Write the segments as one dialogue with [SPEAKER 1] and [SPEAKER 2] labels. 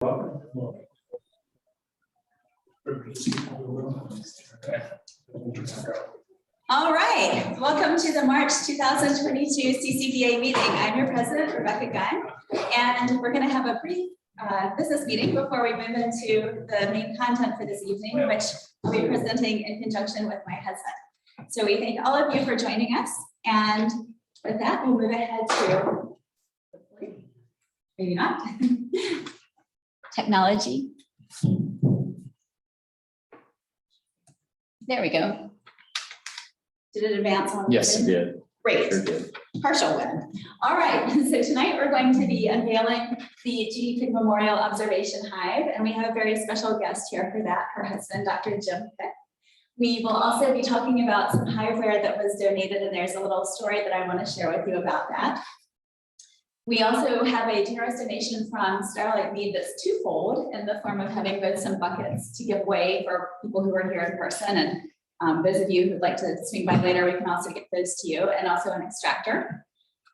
[SPEAKER 1] All right, welcome to the March 2022 CCBA meeting. I'm your president, Rebekah Gunn, and we're going to have a brief business meeting before we move into the main content for this evening, which I'll be presenting in conjunction with my husband. So we thank all of you for joining us, and with that, we'll move ahead to, maybe not, technology. There we go. Did it advance on?
[SPEAKER 2] Yes, it did.
[SPEAKER 1] Great.
[SPEAKER 2] Sure did.
[SPEAKER 1] Partial win. All right, so tonight we're going to be unveiling the G.D. Pick Memorial Observation Hive, and we have a very special guest here for that, her husband, Dr. Jim Pick. We will also be talking about some hiveware that was donated, and there's a little story that I want to share with you about that. We also have a generous donation from Starlight Mead that's twofold in the form of having both some buckets to give away for people who are here in person, and those of you who'd like to swing by later, we can also get those to you, and also an extractor.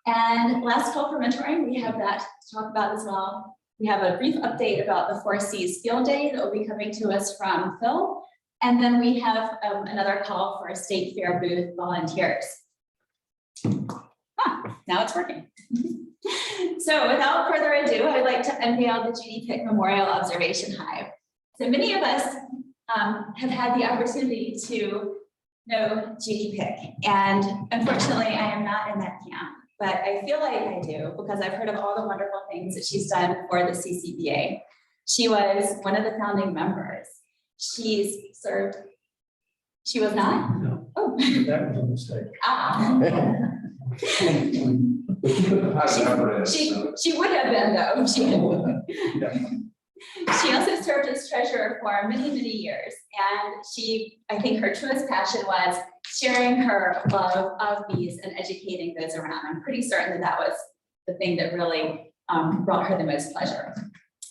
[SPEAKER 1] And last call for mentoring, we have that to talk about as well. We have a brief update about the 4Cs Field Day that will be coming to us from Phil. And then we have another call for State Fair booth volunteers. Now it's working. So without further ado, I'd like to unveil the G.D. Pick Memorial Observation Hive. So many of us have had the opportunity to know G.D. Pick, and unfortunately I am not in that camp, but I feel like I do because I've heard of all the wonderful things that she's done for the CCBA. She was one of the founding members. She's served, she was not?
[SPEAKER 3] No.
[SPEAKER 1] Oh.
[SPEAKER 3] That was a mistake.
[SPEAKER 1] She would have been though. She also served as treasurer for many, many years. And I think her truest passion was sharing her love of bees and educating those around. I'm pretty certain that was the thing that really brought her the most pleasure.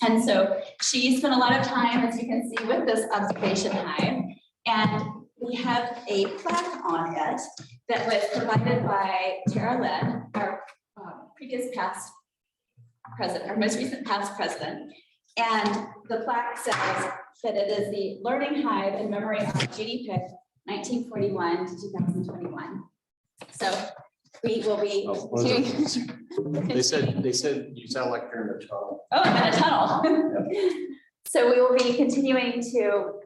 [SPEAKER 1] And so she spent a lot of time, as you can see, with this observation hive. And we have a plaque on it that was provided by Tara Lynn, our past president, our most recent past president. And the plaque says that it is the Learning Hive in memory of G.D. Pick, 1941 to 2021. So we will be doing.
[SPEAKER 2] They said you sound like you're in a tunnel.
[SPEAKER 1] Oh, I'm in a tunnel. So we will be continuing to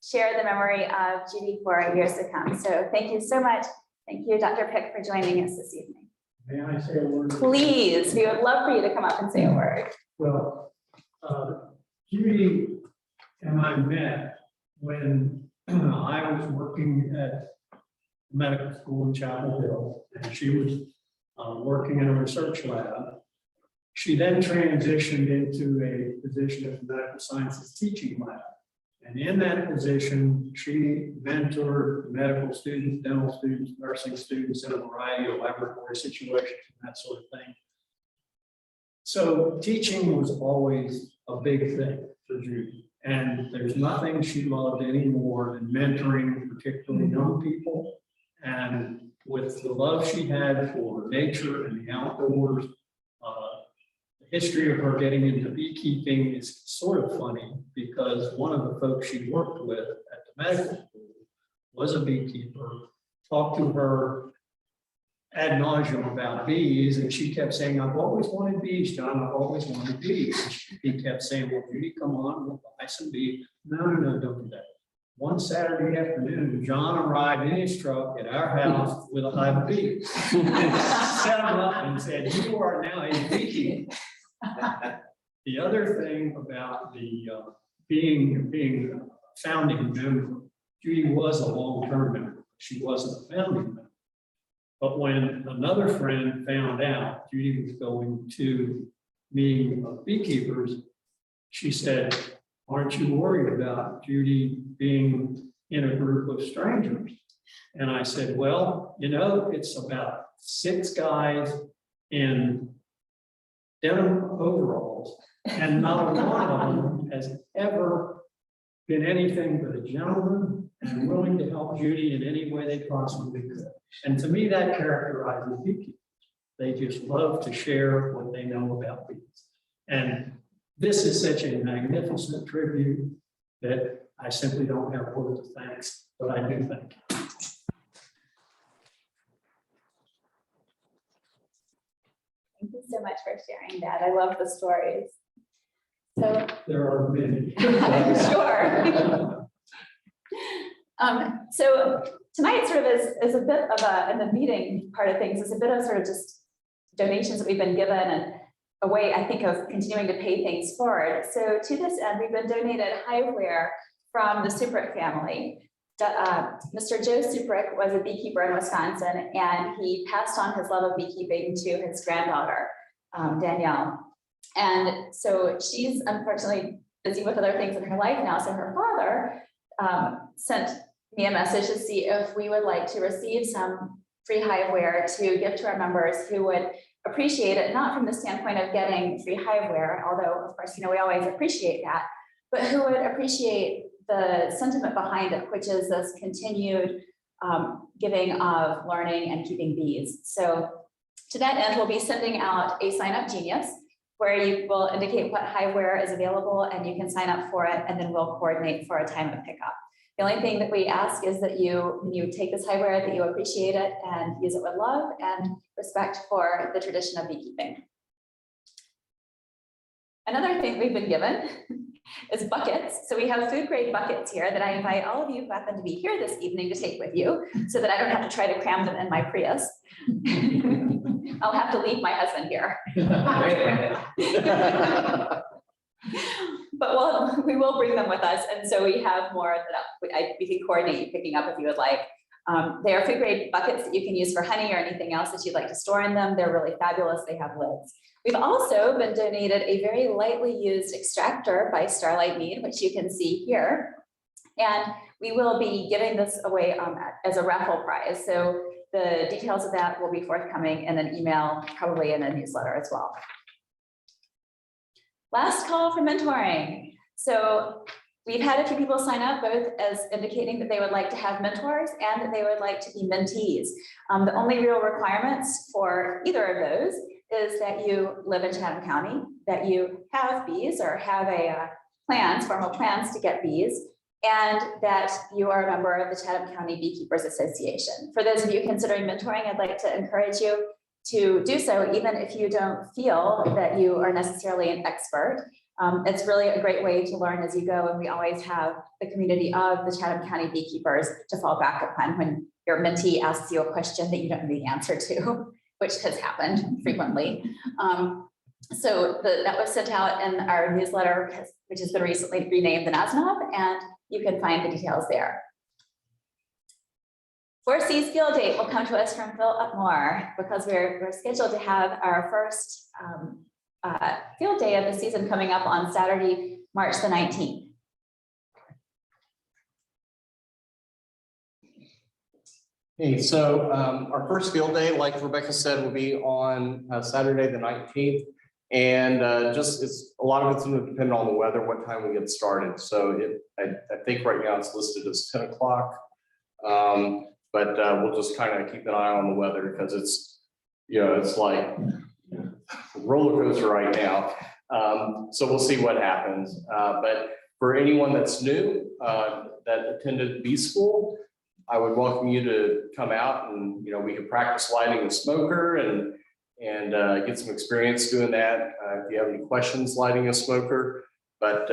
[SPEAKER 1] share the memory of G.D. for years to come. So thank you so much. Thank you, Dr. Pick, for joining us this evening.
[SPEAKER 3] May I say a word?
[SPEAKER 1] Please, we would love for you to come up and say a word.
[SPEAKER 3] Well, Judy and I met when I was working at medical school in Chapel Hill, and she was working in a research lab. She then transitioned into a position at the medical sciences teaching lab. And in that position, she mentored medical students, dental students, nursing students in a variety of laboratory situations and that sort of thing. So teaching was always a big thing for Judy. And there's nothing she loved any more than mentoring, particularly young people. And with the love she had for nature and the outdoors, the history of her getting into beekeeping is sort of funny because one of the folks she worked with at the medical school was a beekeeper, talked to her ad nauseum about bees, and she kept saying, I've always wanted bees, John, I've always wanted bees. He kept saying, well, Judy, come on, we'll buy some bees. No, don't do that. One Saturday afternoon, John arrived in his truck at our house with a hive of bees. And set him up and said, you are now a beekeeper. The other thing about the being a founding member, Judy was a long-term member. She wasn't a founding member. But when another friend found out Judy was going to meeting of beekeepers, she said, aren't you worried about Judy being in a group of strangers? And I said, well, you know, it's about 6 guys in denim overalls, and not one of them has ever been anything but a gentleman and willing to help Judy in any way they possibly could. And to me, that characterizes beekeepers. They just love to share what they know about bees. And this is such a magnificent tribute that I simply don't have words of thanks, but I do thank you.
[SPEAKER 1] Thank you so much for sharing that. I love the stories. So,
[SPEAKER 3] There are many.
[SPEAKER 1] sure. So tonight sort of is a bit of a, in the meeting part of things, is a bit of sort of just donations that we've been given and a way, I think, of continuing to pay things forward. So to this end, we've been donated hiveware from the Suprick family. Mr. Joe Suprick was a beekeeper in Wisconsin, and he passed on his love of beekeeping to his granddaughter, Danielle. And so she's unfortunately busy with other things in her life now. So her father sent me a message to see if we would like to receive some free hiveware to give to our members who would appreciate it, not from the standpoint of getting free hiveware, although of course, we always appreciate that, but who would appreciate the sentiment behind it, which is this continued giving of learning and keeping bees. So to that end, we'll be sending out a sign up genius where you will indicate what hiveware is available and you can sign up for it, and then we'll coordinate for a time of pickup. The only thing that we ask is that when you take this hiveware, that you appreciate it and use it with love and respect for the tradition of beekeeping. Another thing we've been given is buckets. So we have food grade buckets here that I invite all of you who happen to be here this evening to take with you so that I don't have to try to cram them in my Prius. I'll have to leave my husband here. But we will bring them with us. And so we have more that we can coordinate you picking up if you would like. They are food grade buckets that you can use for honey or anything else that you'd like to store in them. They're really fabulous. They have lids. We've also been donated a very lightly used extractor by Starlight Mead, which you can see here. And we will be giving this away as a raffle prize. So the details of that will be forthcoming in an email, probably in a newsletter as well. Last call for mentoring. So we've had a few people sign up, both as indicating that they would like to have mentors and that they would like to be mentees. The only real requirements for either of those is that you live in Chatham County, that you have bees or have formal plans to get bees, and that you are a member of the Chatham County Beekeepers Association. For those of you considering mentoring, I'd like to encourage you to do so, even if you don't feel that you are necessarily an expert. It's really a great way to learn as you go, and we always have the community of the Chatham County beekeepers to fall back upon when your mentee asks you a question that you don't know the answer to, which has happened frequently. So that was sent out in our newsletter, which has been recently renamed the NASNOB, and you can find the details there. 4C's field date will come to us from Phil Upmore because we're scheduled to have our first field day of the season coming up on Saturday, March the 19th.
[SPEAKER 2] Hey, so our first field day, like Rebekah said, will be on Saturday the 19th. And it's a lot of it's going to depend on the weather, what time we get started. So I think right now it's listed as 10 o'clock. But we'll just kind of keep an eye on the weather because it's like a roller coaster right now. So we'll see what happens. But for anyone that's new that attended bee school, I would welcome you to come out and we can practice lighting a smoker and get some experience doing that. If you have any questions lighting a smoker, but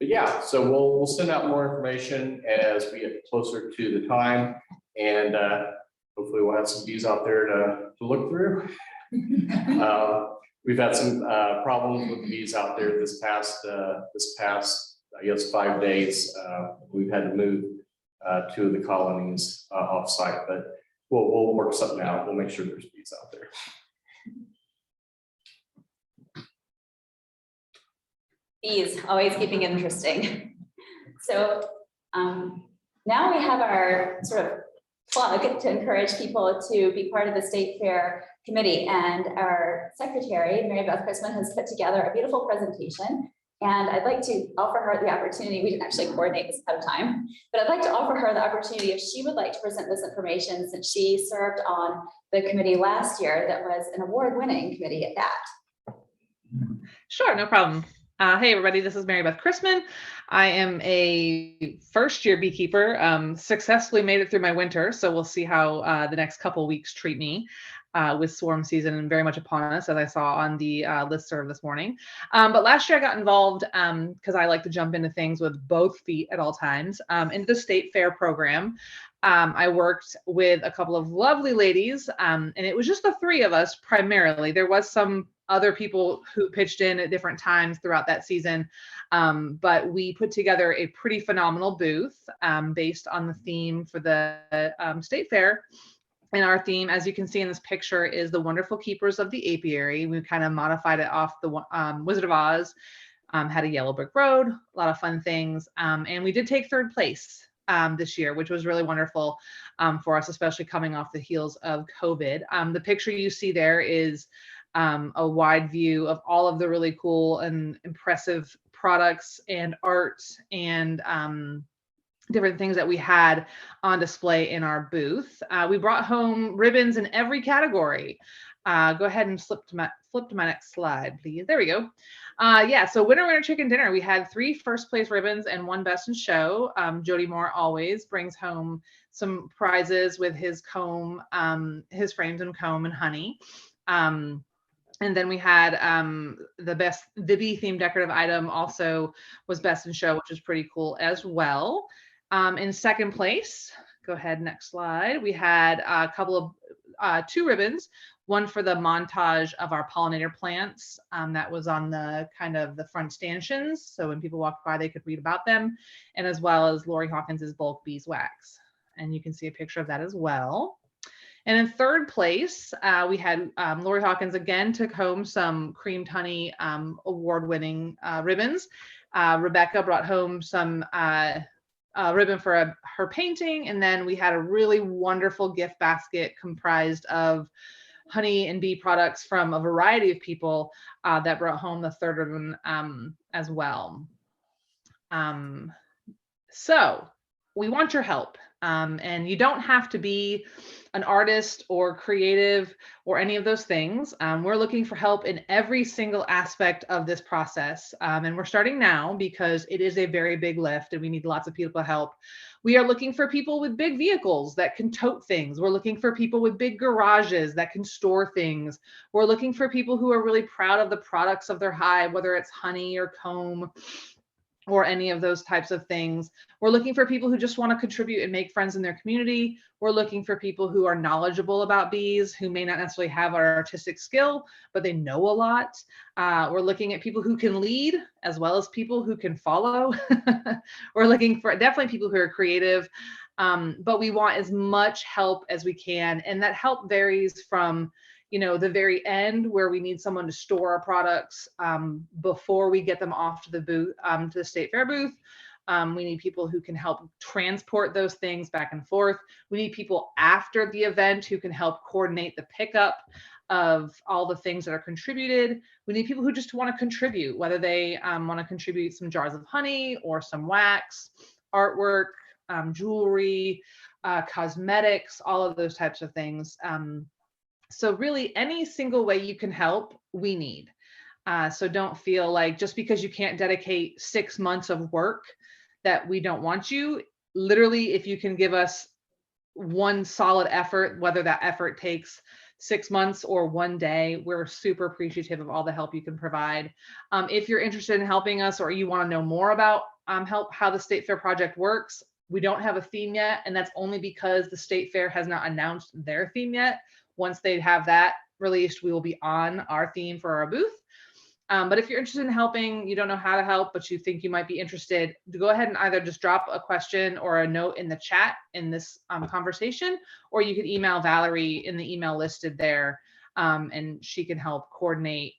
[SPEAKER 2] yeah, so we'll send out more information as we get closer to the time, and hopefully we'll have some bees out there to look through. We've had some problems with bees out there this past I guess 5 days. We've had to move 2 of the colonies off site, but we'll work something out. We'll make sure there's bees out there.
[SPEAKER 1] Bees, always keeping it interesting. So now we have our sort of plug to encourage people to be part of the State Fair Committee, and our secretary, Mary Beth Chrisman, has put together a beautiful presentation. And I'd like to offer her the opportunity, we didn't actually coordinate this ahead of time, but I'd like to offer her the opportunity if she would like to present this information, since she served on the committee last year that was an award-winning committee at that.
[SPEAKER 4] Sure, no problem. Hey everybody, this is Mary Beth Chrisman. I am a first-year beekeeper, successfully made it through my winter, so we'll see how the next couple weeks treat me with swarm season and very much upon us, as I saw on the listserv this morning. But last year I got involved because I like to jump into things with both feet at all times, into the state fair program. I worked with a couple of lovely ladies, and it was just the three of us primarily. There was some other people who pitched in at different times throughout that season. But we put together a pretty phenomenal booth based on the theme for the state fair. And our theme, as you can see in this picture, is the wonderful keepers of the apiary. We kind of modified it off the Wizard of Oz, had a yellow brick road, a lot of fun things. And we did take third place this year, which was really wonderful for us, especially coming off the heels of COVID. The picture you see there is a wide view of all of the really cool and impressive products and art and different things that we had on display in our booth. We brought home ribbons in every category. Go ahead and flip to my next slide, please. There we go. Yeah, so winner chicken dinner. We had 3 first place ribbons and 1 best in show. Jody Moore always brings home some prizes with his comb, his frames and comb and honey. And then we had the bee themed decorative item also was best in show, which is pretty cool as well. In second place, go ahead, next slide. We had a couple of 2 ribbons, one for the montage of our pollinator plants that was on the kind of the front stanchions. So when people walked by, they could read about them, and as well as Lori Hawkins's bulk beeswax. And you can see a picture of that as well. And in third place, we had Lori Hawkins again took home some creamed honey award-winning ribbons. Rebekah brought home some ribbon for her painting. And then we had a really wonderful gift basket comprised of honey and bee products from a variety of people that brought home the third ribbon as well. So we want your help. And you don't have to be an artist or creative or any of those things. We're looking for help in every single aspect of this process. And we're starting now because it is a very big lift and we need lots of people to help. We are looking for people with big vehicles that can tote things. We're looking for people with big garages that can store things. We're looking for people who are really proud of the products of their hive, whether it's honey or comb or any of those types of things. We're looking for people who just want to contribute and make friends in their community. We're looking for people who are knowledgeable about bees, who may not necessarily have our artistic skill, but they know a lot. We're looking at people who can lead as well as people who can follow. We're looking for definitely people who are creative, but we want as much help as we can. And that help varies from the very end where we need someone to store our products before we get them off to the booth, to the state fair booth. We need people who can help transport those things back and forth. We need people after the event who can help coordinate the pickup of all the things that are contributed. We need people who just want to contribute, whether they want to contribute some jars of honey or some wax, artwork, jewelry, cosmetics, all of those types of things. So really any single way you can help, we need. So don't feel like just because you can't dedicate 6 months of work that we don't want you. Literally, if you can give us one solid effort, whether that effort takes 6 months or 1 day, we're super appreciative of all the help you can provide. If you're interested in helping us or you want to know more about how the State Fair project works, we don't have a theme yet, and that's only because the State Fair has not announced their theme yet. Once they have that released, we will be on our theme for our booth. But if you're interested in helping, you don't know how to help, but you think you might be interested, go ahead and either just drop a question or a note in the chat in this conversation, or you can email Valerie in the email listed there, and she can help coordinate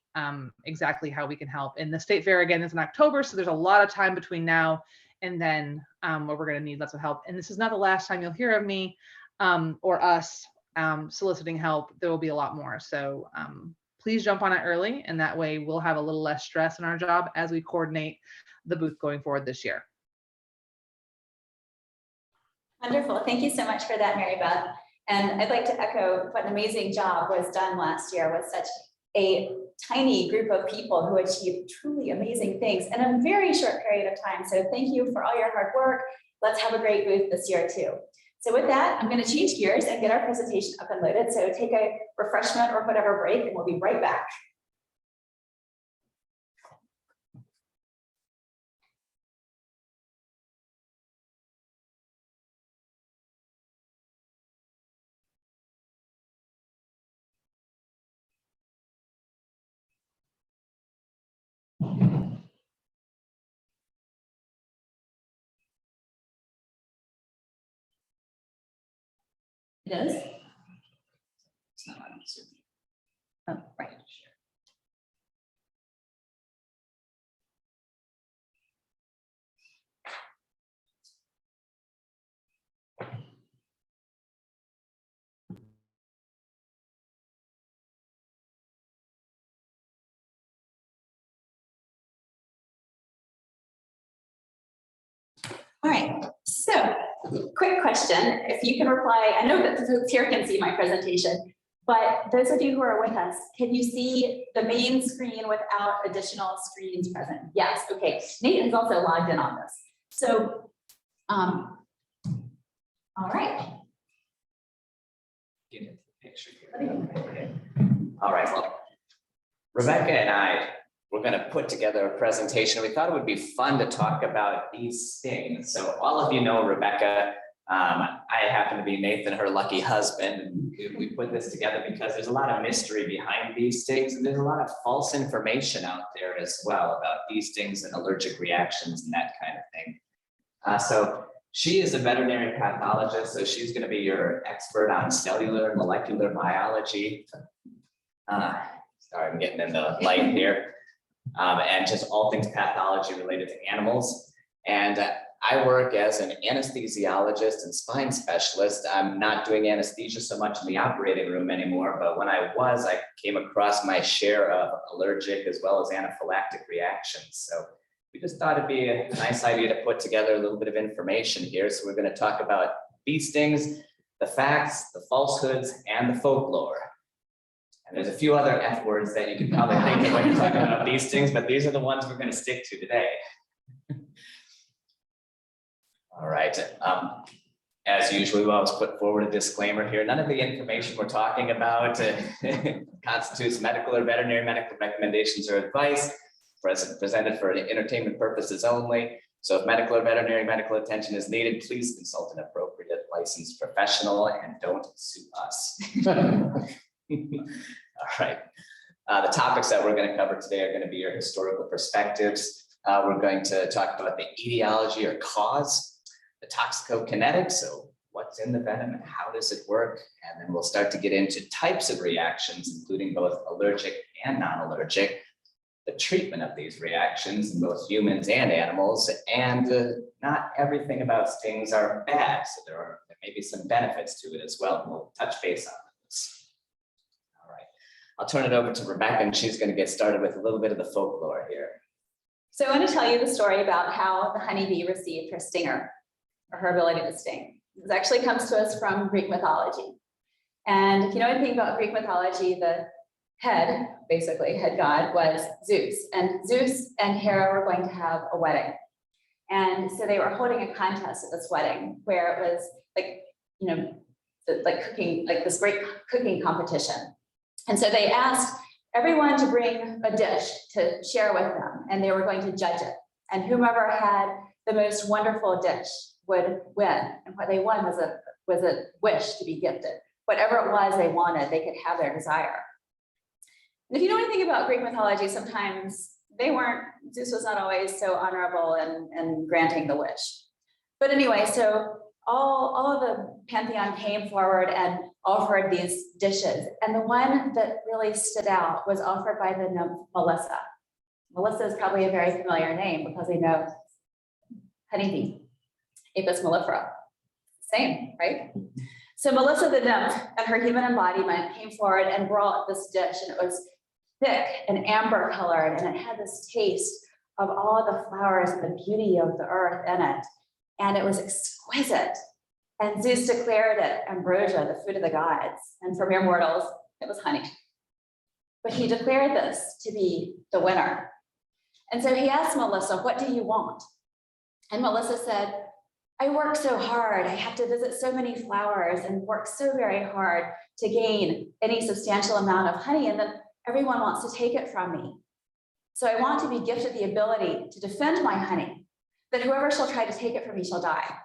[SPEAKER 4] exactly how we can help. And the State Fair, again, is in October, so there's a lot of time between now and then where we're going to need lots of help. And this is not the last time you'll hear of me or us soliciting help. There will be a lot more. So please jump on it early, and that way we'll have a little less stress in our job as we coordinate the booth going forward this year.
[SPEAKER 1] Wonderful. Thank you so much for that, Mary Beth. And I'd like to echo what an amazing job was done last year with such a tiny group of people who achieved truly amazing things in a very short period of time. So thank you for all your hard work. Let's have a great booth this year too. So with that, I'm going to change gears and get our presentation up and loaded. So take a refreshment or whatever break, and we'll be right back. It is? It's not on Zoom. Oh, right. All right, so quick question, if you can reply, I know that the folks here can see my presentation, but those of you who are with us, can you see the main screen without additional screens present? Yes, okay, Nate has also logged in on this. So, all right.
[SPEAKER 5] Get into the picture here. All right, well, Rebekah and I, we're going to put together a presentation. We thought it would be fun to talk about these things. So all of you know Rebekah. I happen to be Nathan, her lucky husband. And we put this together because there's a lot of mystery behind these stings, and there's a lot of false information out there as well about these stings and allergic reactions and that kind of thing. So she is a veterinary pathologist, so she's going to be your expert on cellular and molecular biology. Sorry, I'm getting in the light here. And just all things pathology related to animals. And I work as an anesthesiologist and spine specialist. I'm not doing anesthesia so much in the operating room anymore, but when I was, I came across my share of allergic as well as anaphylactic reactions. So we just thought it'd be a nice idea to put together a little bit of information here. So we're going to talk about bee stings, the facts, the falsehoods, and the folklore. And there's a few other F words that you can probably think of when you're talking about these things, but these are the ones we're going to stick to today. All right. As usual, we always put forward a disclaimer here. None of the information we're talking about constitutes medical or veterinary medical recommendations or advice, presented for entertainment purposes only. So if medical or veterinary medical attention is needed, please consult an appropriate licensed professional and don't sue us. All right. The topics that we're going to cover today are going to be your historical perspectives. We're going to talk about the etiology or cause, the toxicokinetics, so what's in the venom and how does it work? And then we'll start to get into types of reactions, including both allergic and non-allergic, the treatment of these reactions in both humans and animals, and not everything about stings are bad. So there may be some benefits to it as well. And we'll touch base on this. I'll turn it over to Rebekah, and she's going to get started with a little bit of the folklore here.
[SPEAKER 1] So I want to tell you the story about how the honeybee received her stinger, or her ability to sting. This actually comes to us from Greek mythology. And if you know anything about Greek mythology, the head god was Zeus. And Zeus and Hera were going to have a wedding. And so they were holding a contest at this wedding where it was like, you know, like cooking, like this great cooking competition. And so they asked everyone to bring a dish to share with them, and they were going to judge it. And whomever had the most wonderful dish would win. And what they won was a wish to be gifted. Whatever it was they wanted, they could have their desire. And if you know anything about Greek mythology, sometimes Zeus was not always so honorable in granting the wish. But anyway, so all of the pantheon came forward and offered these dishes. And the one that really stood out was offered by the nymph Melissa. Melissa is probably a very familiar name because they know honeybee, Apis mellifera. Same, right? So Melissa the nymph and her human embodiment came forward and brought this dish, and it was thick and amber colored, and it had this taste of all the flowers and the beauty of the earth in it. And it was exquisite. And Zeus declared it ambrosia, the food of the gods. And for mere mortals, it was honey. but he declared this to be the winner. And so he asked Melissa, what do you want? And Melissa said, I work so hard. I have to visit so many flowers and work so very hard to gain any substantial amount of honey, and then everyone wants to take it from me. So I want to be gifted the ability to defend my honey, that whoever shall try to take it from me shall die.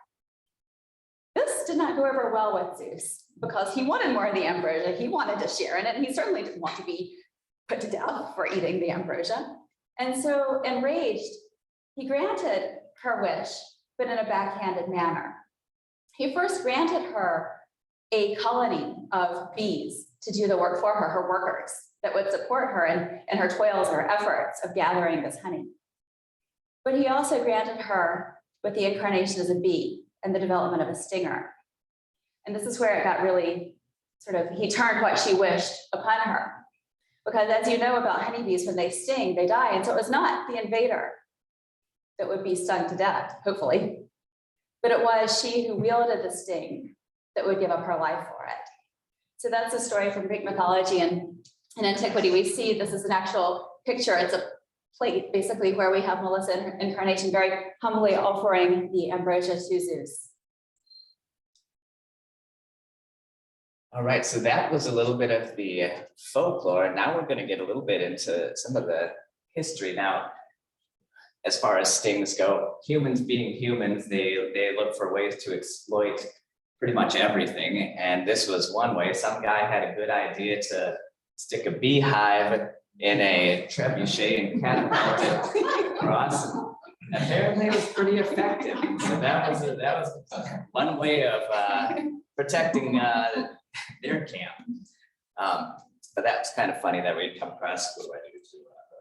[SPEAKER 1] This did not go over well with Zeus because he wanted more of the ambrosia. He wanted to share in it, and he certainly didn't want to be put to death for eating the ambrosia. And so enraged, he granted her wish, but in a backhanded manner. He first granted her a colony of bees to do the work for her, her workers that would support her in her toils or efforts of gathering this honey. But he also granted her with the incarnation as a bee and the development of a stinger. And this is where it got really sort of, he turned what she wished upon her. Because as you know about honeybees, when they sting, they die. And so it was not the invader that would be stung to death, hopefully, but it was she who wielded the sting that would give up her life for it. So that's a story from Greek mythology and in antiquity. We see this is an actual picture. It's a plate, basically, where we have Melissa in her incarnation very humbly offering the ambrosia to Zeus.
[SPEAKER 5] All right, so that was a little bit of the folklore. Now we're going to get a little bit into some of the history. Now, as far as stings go, humans being humans, they look for ways to exploit pretty much everything. And this was one way. Some guy had a good idea to stick a beehive in a trebuchet and catapult it across. And apparently it was pretty effective. So that was one way of protecting their camp. But that's kind of funny that we'd come across. What do I do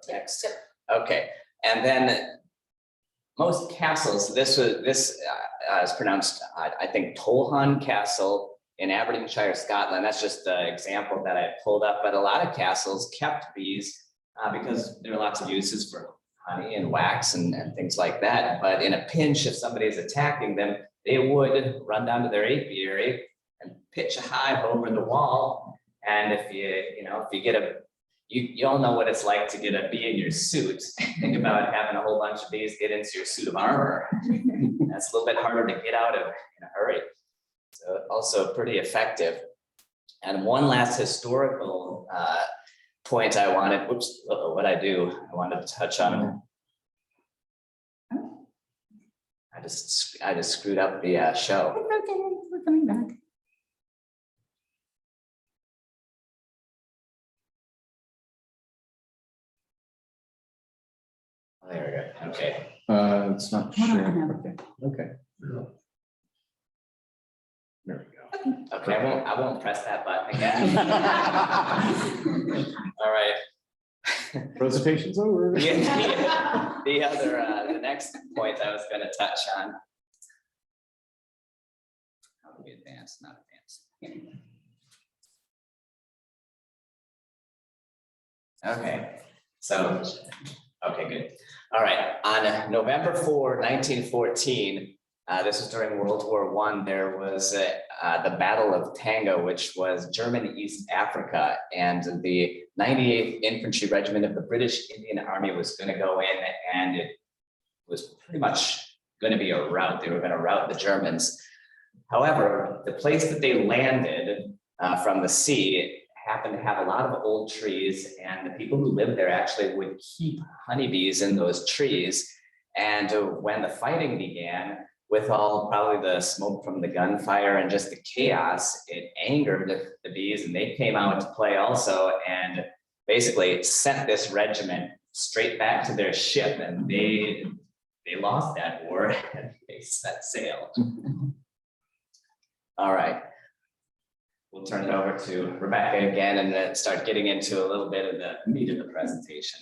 [SPEAKER 5] to next? Okay, and then most castles. This is pronounced, I think, Tolhun Castle in Aberdeenshire, Scotland. That's just the example that I pulled up. But a lot of castles kept bees because there are lots of uses for honey and wax and things like that. But in a pinch, if somebody's attacking them, they would run down to their apiary and pitch a hive over the wall. And if you get you all know what it's like to get a bee in your suit. Think about having a whole bunch of bees get into your suit of armor. That's a little bit harder to get out of in a hurry. So also pretty effective. And one last historical point I wanted, I wanted to touch on. I just screwed up the show.
[SPEAKER 1] It's okay, we're coming back.
[SPEAKER 5] There we go. Okay.
[SPEAKER 2] It's not
[SPEAKER 1] Hold on,
[SPEAKER 2] sure.
[SPEAKER 1] no.
[SPEAKER 2] Okay. There we go.
[SPEAKER 5] Okay, I won't press that button again. All right.
[SPEAKER 2] Presentation's over.
[SPEAKER 5] The next point I was going to touch on. How do we advance? Not advance. Okay. So, okay, good. All right. On November 4, 1914, this was during World War I, there was the Battle of Tango, which was German East Africa, and the 98th Infantry Regiment of the British Indian Army was going to go in, and it was pretty much going to be a rout. They were going to rout the Germans. However, the place that they landed from the sea happened to have a lot of old trees, and the people who lived there actually would keep honeybees in those trees. And when the fighting began, with all probably the smoke from the gunfire and just the chaos, it angered the bees, and they came out to play also, and basically sent this regiment straight back to their ship, and they lost that war and they set sail. All right. We'll turn it over to Rebekah again and then start getting into a little bit of the meat of the presentation.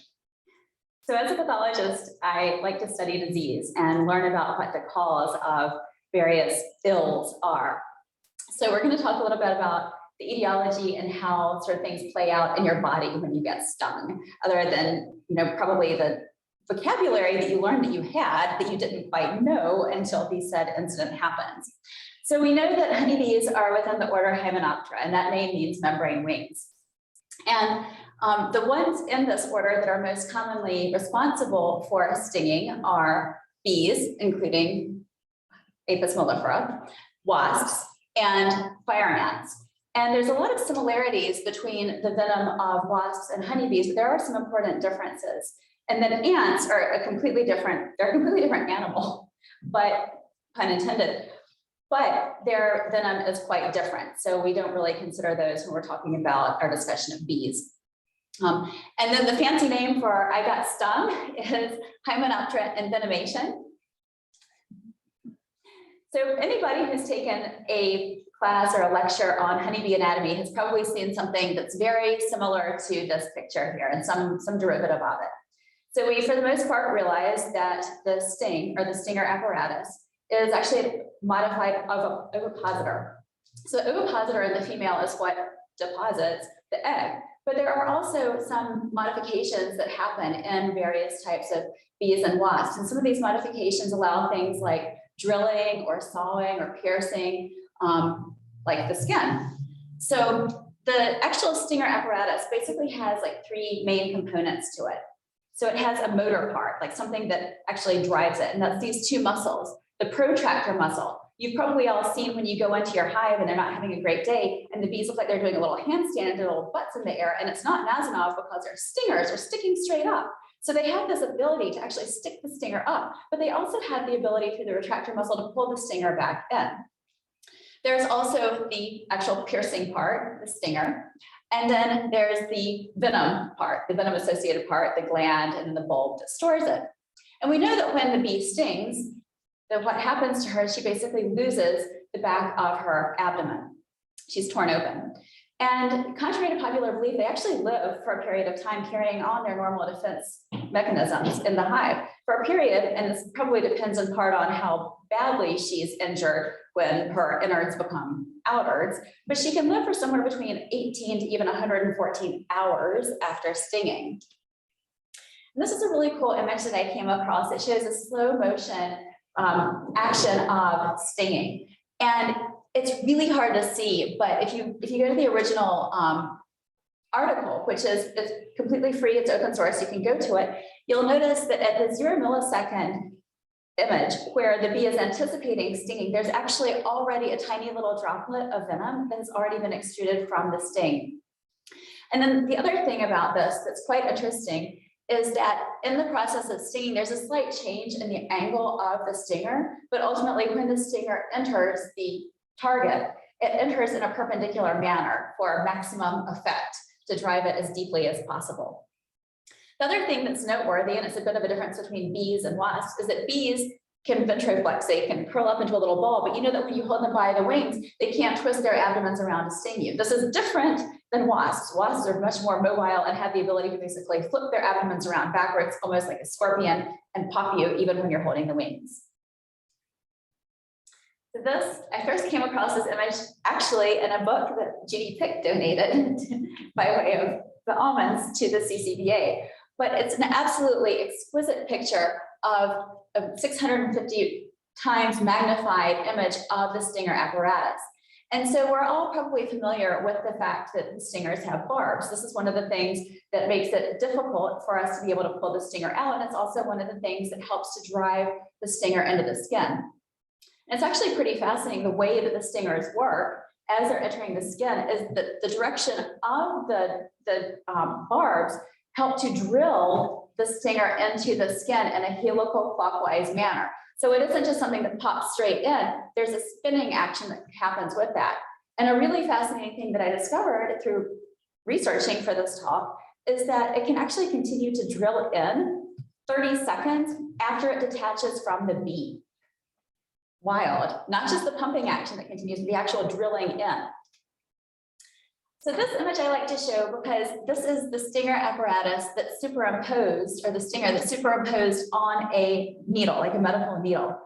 [SPEAKER 1] So as a pathologist, I like to study disease and learn about what the cause of various ills are. So we're going to talk a little bit about the etiology and how sort of things play out in your body when you get stung, other than, probably the vocabulary that you learned that you had that you didn't quite know until the said incident happens. So we know that honeybees are within the order Hymenoptera, and that name means membrane wings. And The ones in this order that are most commonly responsible for stinging are bees, including Apis mellifera, wasps, and fire ants. And there's a lot of similarities between the venom of wasps and honeybees, but there are some important differences. And then ants are they're a completely different animal, but pun intended, but their venom is quite different. So we don't really consider those when we're talking about our discussion of bees. And then the fancy name for I got stung is Hymenoptera envenomation. So anybody who's taken a class or a lecture on honeybee anatomy has probably seen something that's very similar to this picture here and some derivative of it. So we, for the most part, realize that the sting or the stinger apparatus is actually a modified ovipositor. So the ovipositor in the female is what deposits the egg, but there are also some modifications that happen in various types of bees and wasps. And some of these modifications allow things like drilling or sawing or piercing, like the skin. So the actual stinger apparatus basically has like three main components to it. So it has a motor part, like something that actually drives it. And that's these two muscles, the protractor muscle. You've probably all seen when you go into your hive and they're not having a great day and the bees look like they're doing a little handstand and their little butts in the air, and it's not Nasanov because their stingers are sticking straight up. So they have this ability to actually stick the stinger up, but they also have the ability through the retractor muscle to pull the stinger back in. There's also the actual piercing part, the stinger. And then there's the venom part, the venom associated part, the gland and the bulb that stores it. And we know that when the bee stings, that what happens to her is she basically loses the back of her abdomen. She's torn open. And contrary to popular belief, they actually live for a period of time carrying on their normal defense mechanisms in the hive for a period, and this probably depends in part on how badly she's injured when her innards become outwards, but she can live for somewhere between 18 to even 114 hours after stinging. And this is a really cool image that I came across. It shows a slow motion action of stinging. And it's really hard to see, but if you go to the original article, which is completely free, it's open source, you can go to it, you'll notice that at the 0 millisecond image where the bee is anticipating stinging, there's actually already a tiny little droplet of venom that has already been extruded from the sting. And then the other thing about this that's quite interesting is that in the process of stinging, there's a slight change in the angle of the stinger, but ultimately when the stinger enters the target, it enters in a perpendicular manner for maximum effect to drive it as deeply as possible. The other thing that's noteworthy, and it's a bit of a difference between bees and wasps, is that bees can ventroflex, they can curl up into a little ball, but you know that when you hold them by the wings, they can't twist their abdomens around to sting you. This is different than wasps. Wasps are much more mobile and have the ability to basically flip their abdomens around backwards, almost like a scorpion, and pop you even when you're holding the wings. So this, I first came across this image actually in a book that Judy Pick donated by way of the almonds to the CCBA. But it's an absolutely exquisite picture of a 650 times magnified image of the stinger apparatus. And so we're all probably familiar with the fact that the stingers have barbs. This is one of the things that makes it difficult for us to be able to pull the stinger out. And it's also one of the things that helps to drive the stinger into the skin. And it's actually pretty fascinating the way that the stingers work as they're entering the skin is that the direction of the barbs help to drill the stinger into the skin in a helical clockwise manner. So it isn't just something that pops straight in, there's a spinning action that happens with that. And a really fascinating thing that I discovered through researching for this talk is that it can actually continue to drill in 30 seconds after it detaches from the bee. Wild, not just the pumping action that continues, but the actual drilling in. So this image I like to show because this is the stinger apparatus that's superimposed, or the stinger that's superimposed on a needle, like a medical needle.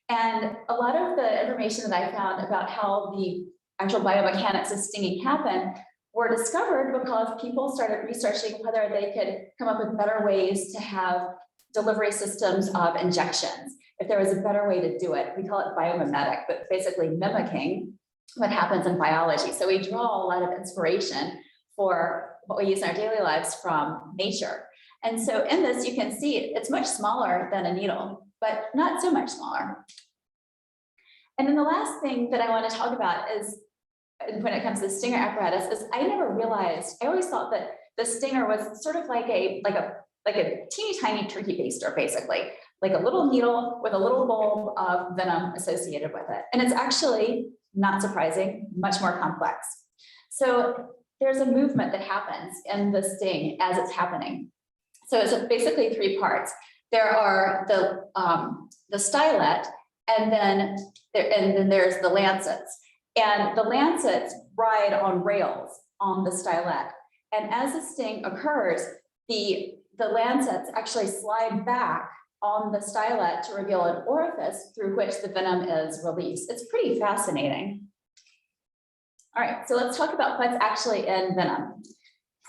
[SPEAKER 1] And a lot of the information that I found about how the actual biomechanics of stinging happen were discovered because people started researching whether they could come up with better ways to have delivery systems of injections. If there was a better way to do it, we call it biomimetic, but basically mimicking what happens in biology. So we draw a lot of inspiration for what we use in our daily lives from nature. And so in this, you can see it's much smaller than a needle, but not so much smaller. And then the last thing that I want to talk about is, when it comes to the stinger apparatus, is I never realized, I always thought that the stinger was sort of like a teeny tiny turkey baster, basically, like a little needle with a little bulb of venom associated with it. And it's actually, not surprising, much more complex. So there's a movement that happens in the sting as it's happening. So it's basically three parts. There are the stylet, and then there's the lancets. And the lancets ride on rails on the stylet. And as the sting occurs, the lancets actually slide back on the stylet to reveal an orifice through which the venom is released. It's pretty fascinating. All right, so let's talk about what's actually in venom.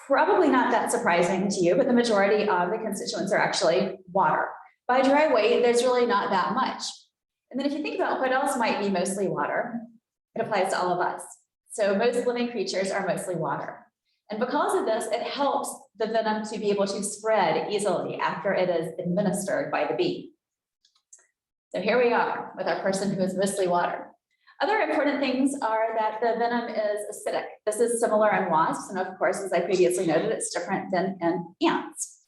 [SPEAKER 1] Probably not that surprising to you, but the majority of the constituents are actually water. By dry weight, there's really not that much. And then if you think about what else might be mostly water, it applies to all of us. So most living creatures are mostly water. And because of this, it helps the venom to be able to spread easily after it is administered by the bee. So here we are with our person who is mostly water. Other important things are that the venom is acidic. This is similar in wasps, and of course, as I previously noted, it's different than in ants.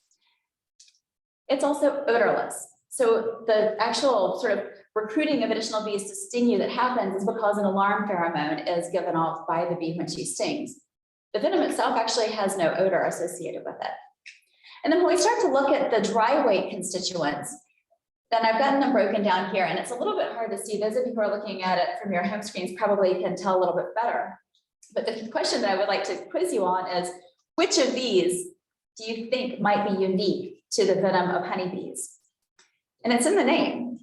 [SPEAKER 1] It's also odorless. So the actual sort of recruiting of additional bees to sting you that happens is because an alarm pheromone is given off by the bee when she stings. The venom itself actually has no odor associated with it. And then when we start to look at the dry weight constituents, then I've gotten them broken down here, and it's a little bit hard to see. Those of you who are looking at it from your home screens probably can tell a little bit better. But the question that I would like to quiz you on is, which of these do you think might be unique to the venom of honeybees? And it's in the name.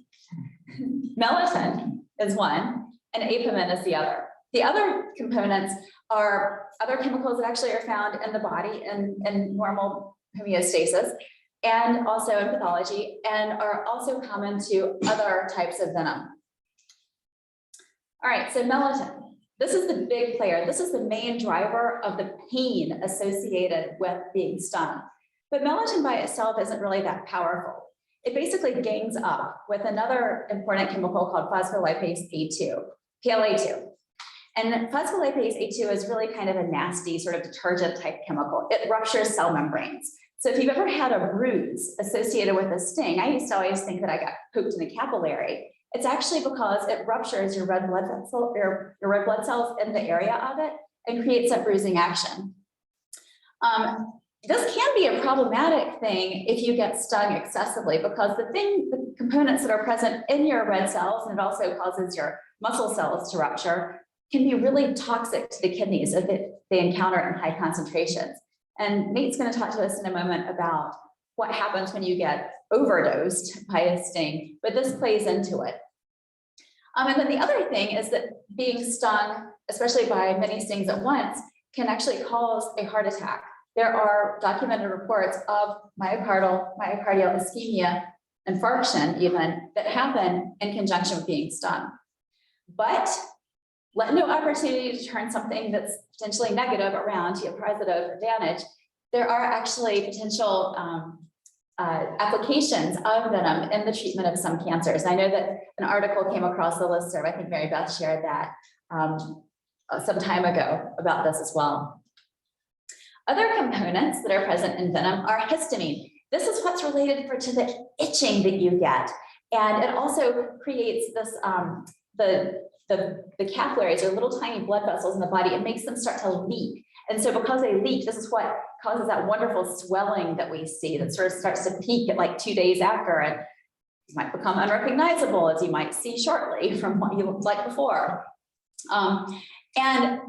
[SPEAKER 1] Melatonin is one, and apimin is the other. The other components are other chemicals that actually are found in the body in normal homeostasis, and also in pathology, and are also common to other types of venom. All right, so melatonin. This is the big player. This is the main driver of the pain associated with being stung. But melatonin by itself isn't really that powerful. It basically gangs up with another important chemical called phospholipase A2, PLA2. And phospholipase A2 is really kind of a nasty sort of detergent type chemical. It ruptures cell membranes. So if you've ever had a bruise associated with a sting, I used to always think that I got poked in the capillary. It's actually because it ruptures your red blood cells in the area of it and creates a bruising action. This can be a problematic thing if you get stung excessively, because the components that are present in your red cells, and it also causes your muscle cells to rupture, can be really toxic to the kidneys if they encounter it in high concentrations. And Nate's going to talk to us in a moment about what happens when you get overdosed by a sting, but this plays into it. And then the other thing is that being stung, especially by many stings at once, can actually cause a heart attack. There are documented reports of myocardial ischemia, infarction even, that happen in conjunction with being stung. But let no opportunity to turn something that's potentially negative around to a positive advantage. There are actually potential applications of venom in the treatment of some cancers. I know that an article came across the listserv. I think Mary Beth shared that some time ago about this as well. Other components that are present in venom are histamine. This is what's related to the itching that you get. And it also creates this, the capillaries are little tiny blood vessels in the body. It makes them start to leak. And so because they leak, this is what causes that wonderful swelling that we see that sort of starts to peak at like 2 days after, and you might become unrecognizable, as you might see shortly from what you looked like before. And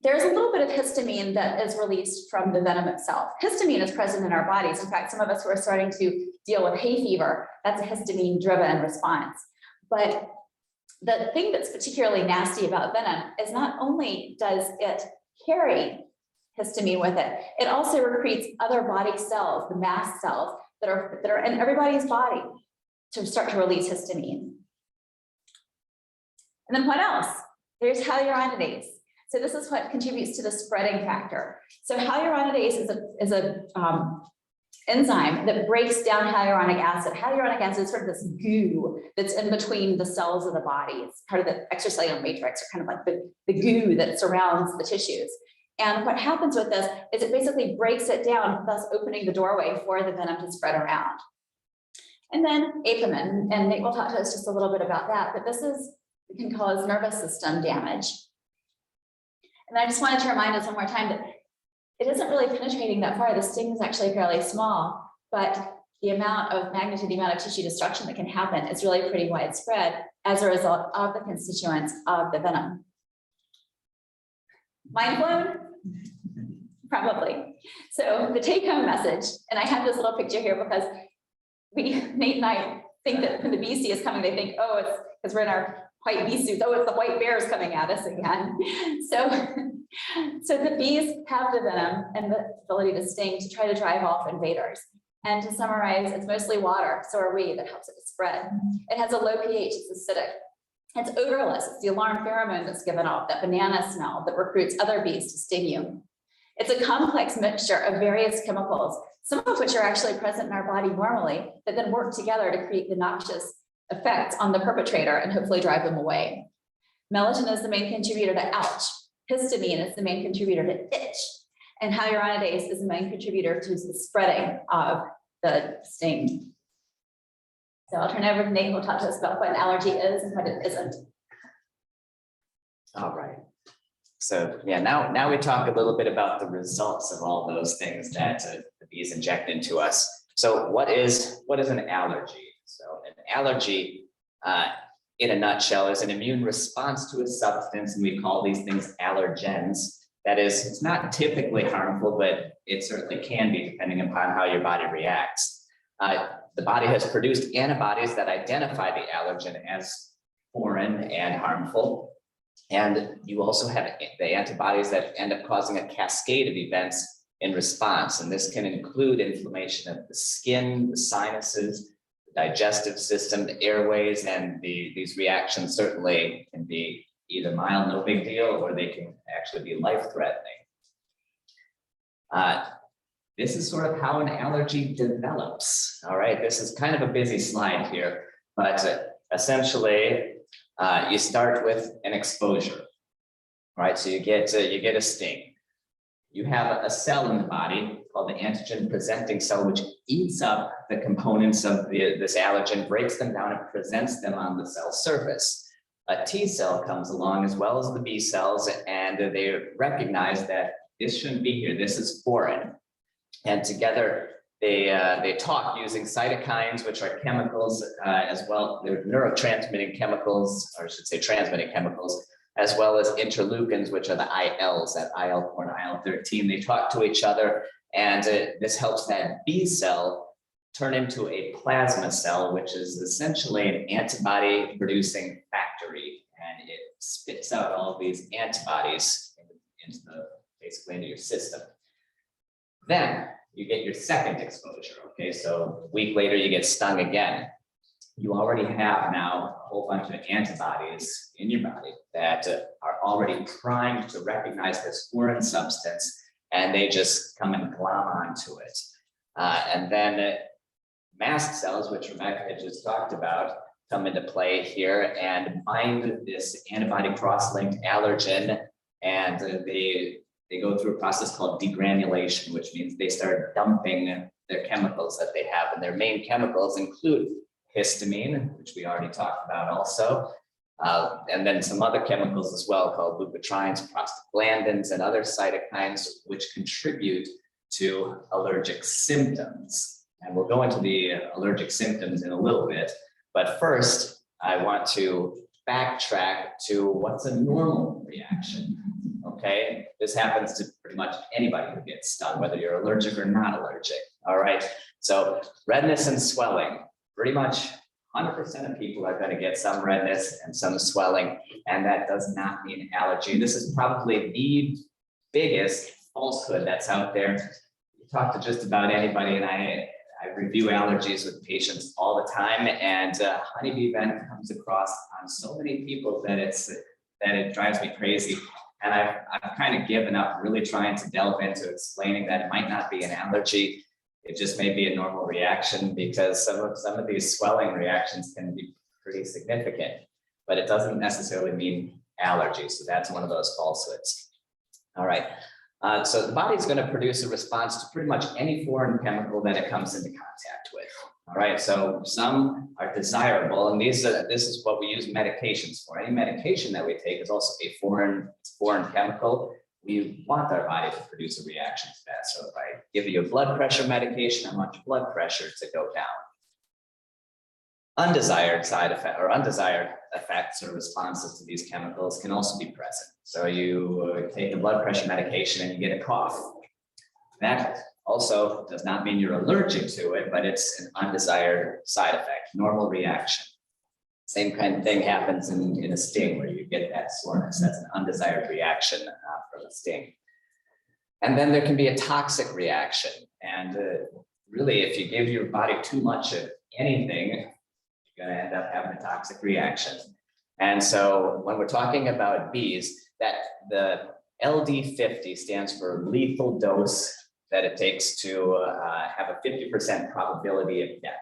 [SPEAKER 1] there's a little bit of histamine that is released from the venom itself. Histamine is present in our bodies. In fact, some of us who are starting to deal with hay fever, that's a histamine-driven response. But the thing that's particularly nasty about venom is not only does it carry histamine with it, it also recruits other body cells, the mast cells that are in everybody's body, to start to release histamine. And then what else? There's hyaluronidase. So this is what contributes to the spreading factor. So hyaluronidase is a enzyme that breaks down hyaluronic acid. Hyaluronic acid is sort of this goo that's in between the cells of the body. It's part of the extracellular matrix, or kind of like the goo that surrounds the tissues. And what happens with this is it basically breaks it down, thus opening the doorway for the venom to spread around. And then apimin, and Nate will talk to us just a little bit about that, but this can cause nervous system damage. And I just wanted to remind us one more time that it isn't really penetrating that far. The sting is actually fairly small, but the amount of magnitude, the amount of tissue destruction that can happen is really pretty widespread as a result of the constituents of the venom. Mind blown? Probably. So the take-home message, and I have this little picture here because Nate and I think that when the bee sea is coming, they think, oh, it's because we're in our white bee suits. Oh, it's the white bears coming at us again. So the bees have the venom and the ability to sting to try to drive off invaders. And to summarize, it's mostly water, so are we, that helps it to spread. It has a low pH, it's acidic. It's odorless, it's the alarm pheromone that's given off, that banana smell that recruits other bees to sting you. It's a complex mixture of various chemicals, some of which are actually present in our body normally, that then work together to create the noxious effects on the perpetrator and hopefully drive them away. Melatonin is the main contributor to ouch. Histamine is the main contributor to itch. And hyaluronidase is the main contributor to the spreading of the sting. So I'll turn it over to Nate, who will talk to us about what an allergy is and what it isn't.
[SPEAKER 5] All right. So yeah, now we talk a little bit about the results of all those things that the bees inject into us. So what is an allergy? So an allergy, in a nutshell, is an immune response to a substance, and we call these things allergens. That is, it's not typically harmful, but it certainly can be depending upon how your body reacts. The body has produced antibodies that identify the allergen as foreign and harmful. And you also have the antibodies that end up causing a cascade of events in response. And this can include inflammation of the skin, the sinuses, the digestive system, the airways, and these reactions certainly can be either mild, no big deal, or they can actually be life-threatening. This is sort of how an allergy develops. All right, this is kind of a busy slide here, but essentially, you start with an exposure. All right, so you get a sting. You have a cell in the body called the antigen presenting cell, which eats up the components of this allergen, breaks them down, and presents them on the cell surface. A T cell comes along as well as the B cells, and they recognize that this shouldn't be here. This is foreign. And together they talk using cytokines, which are chemicals as well. They're neurotransmitting chemicals, or I should say transmitting chemicals, as well as interleukins, which are the ILs, that IL-4 and IL-13. They talk to each other, and this helps that B cell turn into a plasma cell, which is essentially an antibody producing factory, and it spits out all of these antibodies basically into your system. Then you get your second exposure. Okay, so a week later you get stung again. You already have now a whole bunch of antibodies in your body that are already primed to recognize this foreign substance, and they just come and glom onto it. And then mast cells, which Rebekah had just talked about, come into play here and bind this antibody cross-linked allergen, and they go through a process called degranulation, which means they start dumping their chemicals that they have. And their main chemicals include histamine, which we already talked about also, and then some other chemicals as well called leukotrienes, prostaglandins, and other cytokines, which contribute to allergic symptoms. And we'll go into the allergic symptoms in a little bit. But first, I want to backtrack to what's a normal reaction. Okay, this happens to pretty much anybody who gets stung, whether you're allergic or not allergic. All right, so redness and swelling, pretty much 100% of people are going to get some redness and some swelling, and that does not mean allergy. This is probably the biggest falsehood that's out there. You talk to just about anybody, and I review allergies with patients all the time, and honeybee venom comes across on so many people that it drives me crazy. And I've kind of given up really trying to delve into explaining that it might not be an allergy. It just may be a normal reaction because some of these swelling reactions can be pretty significant, but it doesn't necessarily mean allergy. So that's one of those falsehoods. All right. So the body's going to produce a response to pretty much any foreign chemical that it comes into contact with. All right. So some are desirable, and this is what we use medications for. Any medication that we take is also a foreign chemical. We want our body to produce a reaction to that. So if I give you a blood pressure medication, I want your blood pressure to go down. Undesired side effect or undesired effects or responses to these chemicals can also be present. So you take the blood pressure medication and you get a cough. That also does not mean you're allergic to it, but it's an undesired side effect, normal reaction. Same kind of thing happens in a sting where you get that soreness. That's an undesired reaction from a sting. And then there can be a toxic reaction. And really, if you give your body too much of anything, you're going to end up having a toxic reaction. And so when we're talking about bees, that the LD50 stands for lethal dose that it takes to have a 50% probability of death.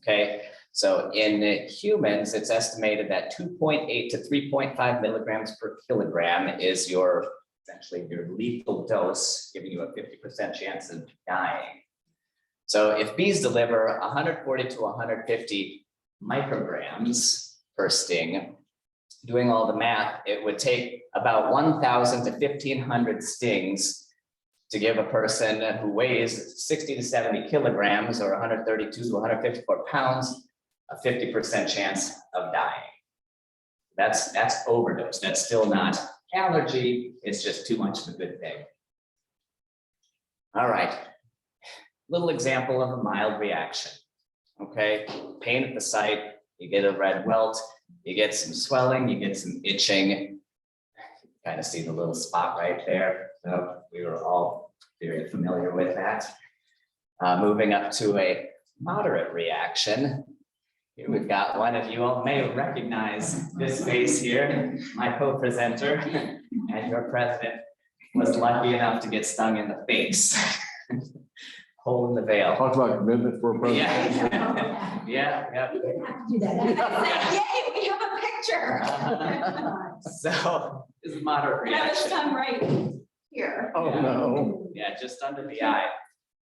[SPEAKER 5] Okay, so in humans, it's estimated that 2.8 to 3.5 milligrams per kilogram is essentially your lethal dose, giving you a 50% chance of dying. So if bees deliver 140 to 150 micrograms per sting, doing all the math, it would take about 1,000 to 1,500 stings to give a person who weighs 60 to 70 kilograms or 132 to 154 pounds a 50% chance of dying. That's overdose. That's still not allergy. It's just too much of a good thing. All right. Little example of a mild reaction. Okay. Pain at the site. You get a red welt. You get some swelling. You get some itching. You kind of see the little spot right there. So we were all very familiar with that. Moving up to a moderate reaction. Here we've got one of you all may recognize this face here, my co-presenter and your president was lucky enough to get stung in the face. Hole in the veil.
[SPEAKER 6] Talk about commitment for a president.
[SPEAKER 5] Yeah.
[SPEAKER 1] You didn't have to do that. Yay, we have a picture.
[SPEAKER 5] So this is a moderate
[SPEAKER 1] That was
[SPEAKER 5] reaction.
[SPEAKER 1] done right here.
[SPEAKER 6] Oh, no.
[SPEAKER 5] Yeah, just under the eye.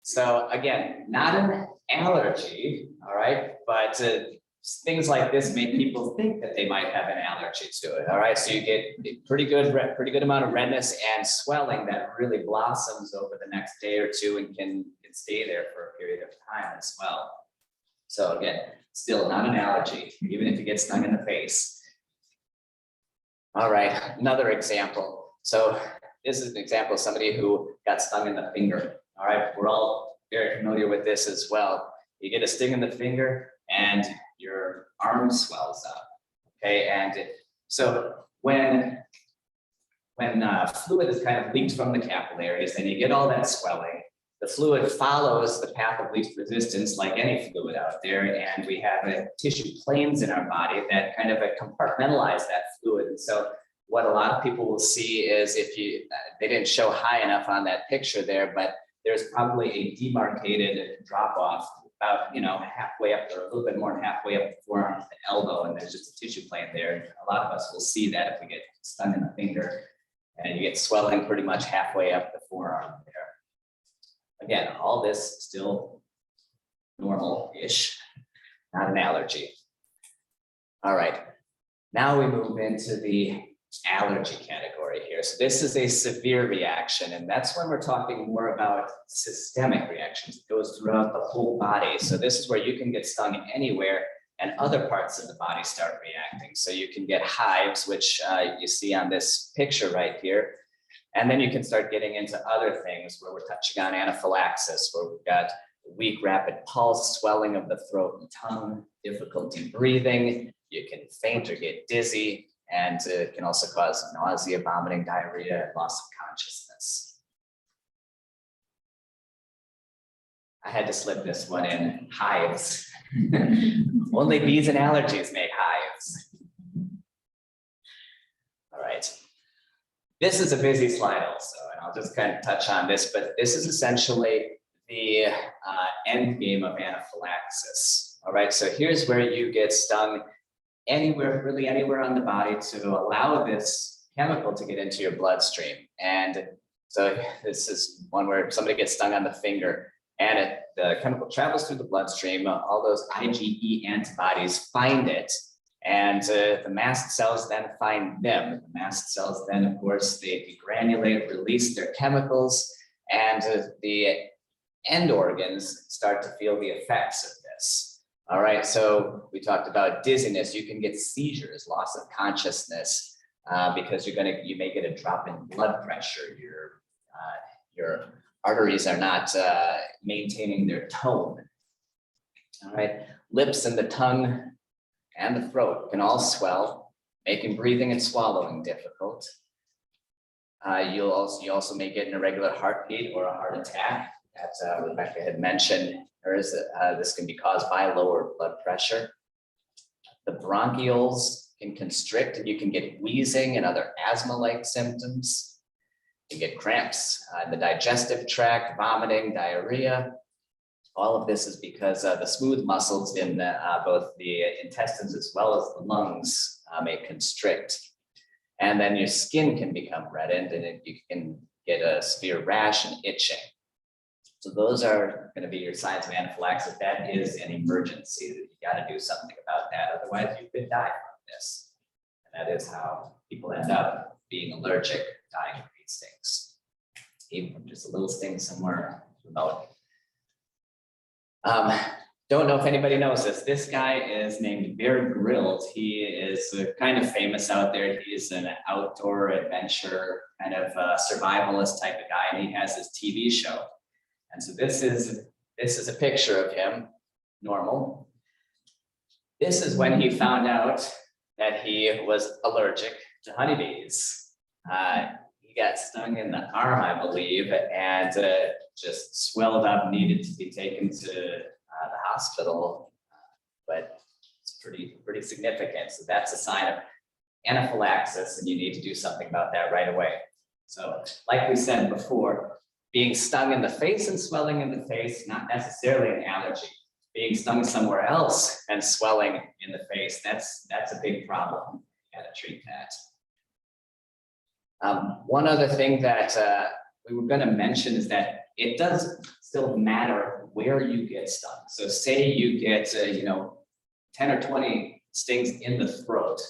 [SPEAKER 5] So again, not an allergy, all right, but things like this make people think that they might have an allergy to it. All right, so you get a pretty good amount of redness and swelling that really blossoms over the next day or two and can stay there for a period of time as well. So again, still not an allergy, even if you get stung in the face. All right, another example. So this is an example of somebody who got stung in the finger. All right, we're all very familiar with this as well. You get a sting in the finger and your arm swells up. Okay, and so when fluid is kind of leaked from the capillaries and you get all that swelling, the fluid follows the path of least resistance like any fluid out there, and we have tissue planes in our body that kind of compartmentalize that fluid. And so what a lot of people will see is if they didn't show high enough on that picture there, but there's probably a demarcated drop off about, halfway up or a little bit more than halfway up the forearm to the elbow, and there's just a tissue plane there. And a lot of us will see that if we get stung in the finger and you get swelling pretty much halfway up the forearm there. Again, all this still normal-ish, not an allergy. All right, now we move into the allergy category here. So this is a severe reaction, and that's when we're talking more about systemic reactions. It goes throughout the whole body. So this is where you can get stung anywhere and other parts of the body start reacting. So you can get hives, which you see on this picture right here. And then you can start getting into other things where we're touching on anaphylaxis, where we've got weak rapid pulse, swelling of the throat and tongue, difficulty breathing. You can faint or get dizzy, and it can also cause nausea, vomiting, diarrhea, and loss of consciousness. I had to slip this one in, hives. Only bees and allergies make hives. All right. This is a busy slide also, and I'll just kind of touch on this, but this is essentially the end game of anaphylaxis. All right, so here's where you get stung anywhere, really anywhere on the body to allow this chemical to get into your bloodstream. And so this is one where somebody gets stung on the finger and the chemical travels through the bloodstream. All those IgE antibodies find it, and the mast cells then find them. The mast cells then, of course, they degranulate, release their chemicals, and the end organs start to feel the effects of this. All right, so we talked about dizziness. You can get seizures, loss of consciousness, because you may get a drop in blood pressure. Your arteries are not maintaining their tone. All right, lips and the tongue and the throat can all swell, making breathing and swallowing difficult. You also may get an irregular heartbeat or a heart attack that Rebekah had mentioned. This can be caused by lower blood pressure. The bronchioles can constrict and you can get wheezing and other asthma-like symptoms. You get cramps in the digestive tract, vomiting, diarrhea. All of this is because the smooth muscles in both the intestines as well as the lungs may constrict. And then your skin can become reddened and you can get a severe rash and itching. So those are going to be your signs of anaphylaxis. That is an emergency. You got to do something about that. Otherwise, you could die from this. And that is how people end up being allergic, dying of these things. Even from just a little sting somewhere remote. Don't know if anybody knows this. This guy is named Bear Grylls. He is kind of famous out there. He's an outdoor adventure kind of survivalist type of guy, and he has his TV show. And so this is a picture of him, normal. This is when he found out that he was allergic to honeybees. He got stung in the arm, I believe, and just swelled up, needed to be taken to the hospital, but it's pretty significant. So that's a sign of anaphylaxis, and you need to do something about that right away. So like we said before, being stung in the face and swelling in the face, not necessarily an allergy. Being stung somewhere else and swelling in the face, that's a big problem. You gotta treat that. One other thing that we were gonna mention is that it does still matter where you get stung. So say you get 10 or 20 stings in the throat,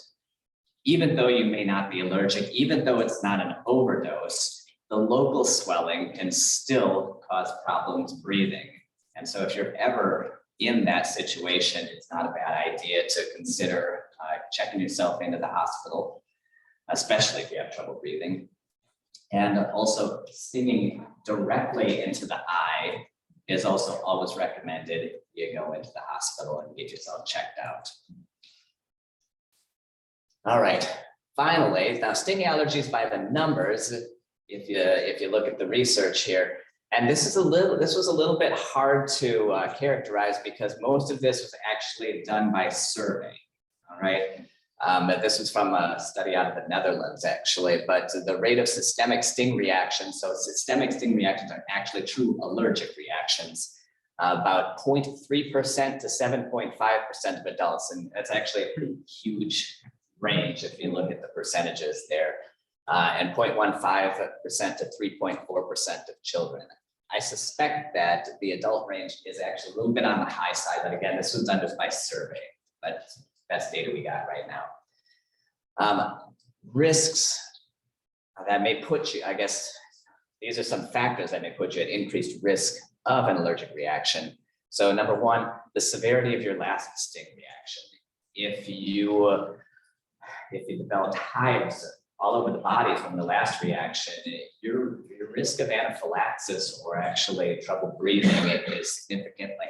[SPEAKER 5] even though you may not be allergic, even though it's not an overdose, the local swelling can still cause problems breathing. And so if you're ever in that situation, it's not a bad idea to consider checking yourself into the hospital, especially if you have trouble breathing. And also stinging directly into the eye is also always recommended. You go into the hospital and get yourself checked out. All right, finally, now sting allergies by the numbers, if you look at the research here, and this was a little bit hard to characterize because most of this was actually done by survey. All right, this was from a study out of the Netherlands actually, but the rate of systemic sting reactions, so systemic sting reactions are actually true allergic reactions, about 0.3% to 7.5% of adults, and that's actually a pretty huge range if you look at the percentages there. And 0.15% to 3.4% of children. I suspect that the adult range is actually a little bit on the high side, but again, this was done just by survey, but best data we got right now. Risks that may put you, I guess, these are some factors that may put you at increased risk of an allergic reaction. So number one, the severity of your last sting reaction. If you developed hives all over the body from the last reaction, your risk of anaphylaxis or actually trouble breathing is significantly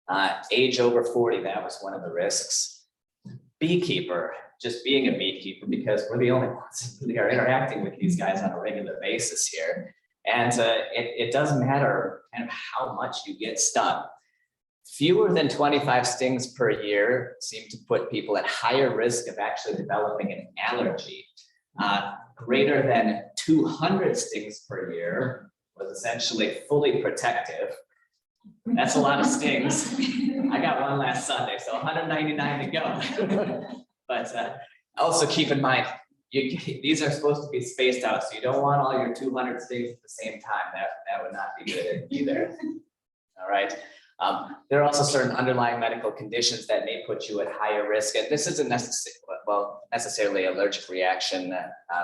[SPEAKER 5] higher. Age over 40, that was one of the risks. Beekeeper, just being a beekeeper, because we're the only ones that are interacting with these guys on a regular basis here. And it doesn't matter kind of how much you get stung. Fewer than 25 stings per year seem to put people at higher risk of actually developing an allergy. greater than 200 stings per year was essentially fully protective. That's a lot of stings. I got one last Sunday, so 199 to go. But also keep in mind, these are supposed to be spaced out, so you don't want all your 200 stings at the same time. That would not be good either. All right. There are also certain underlying medical conditions that may put you at higher risk, and this isn't necessarily allergic reaction.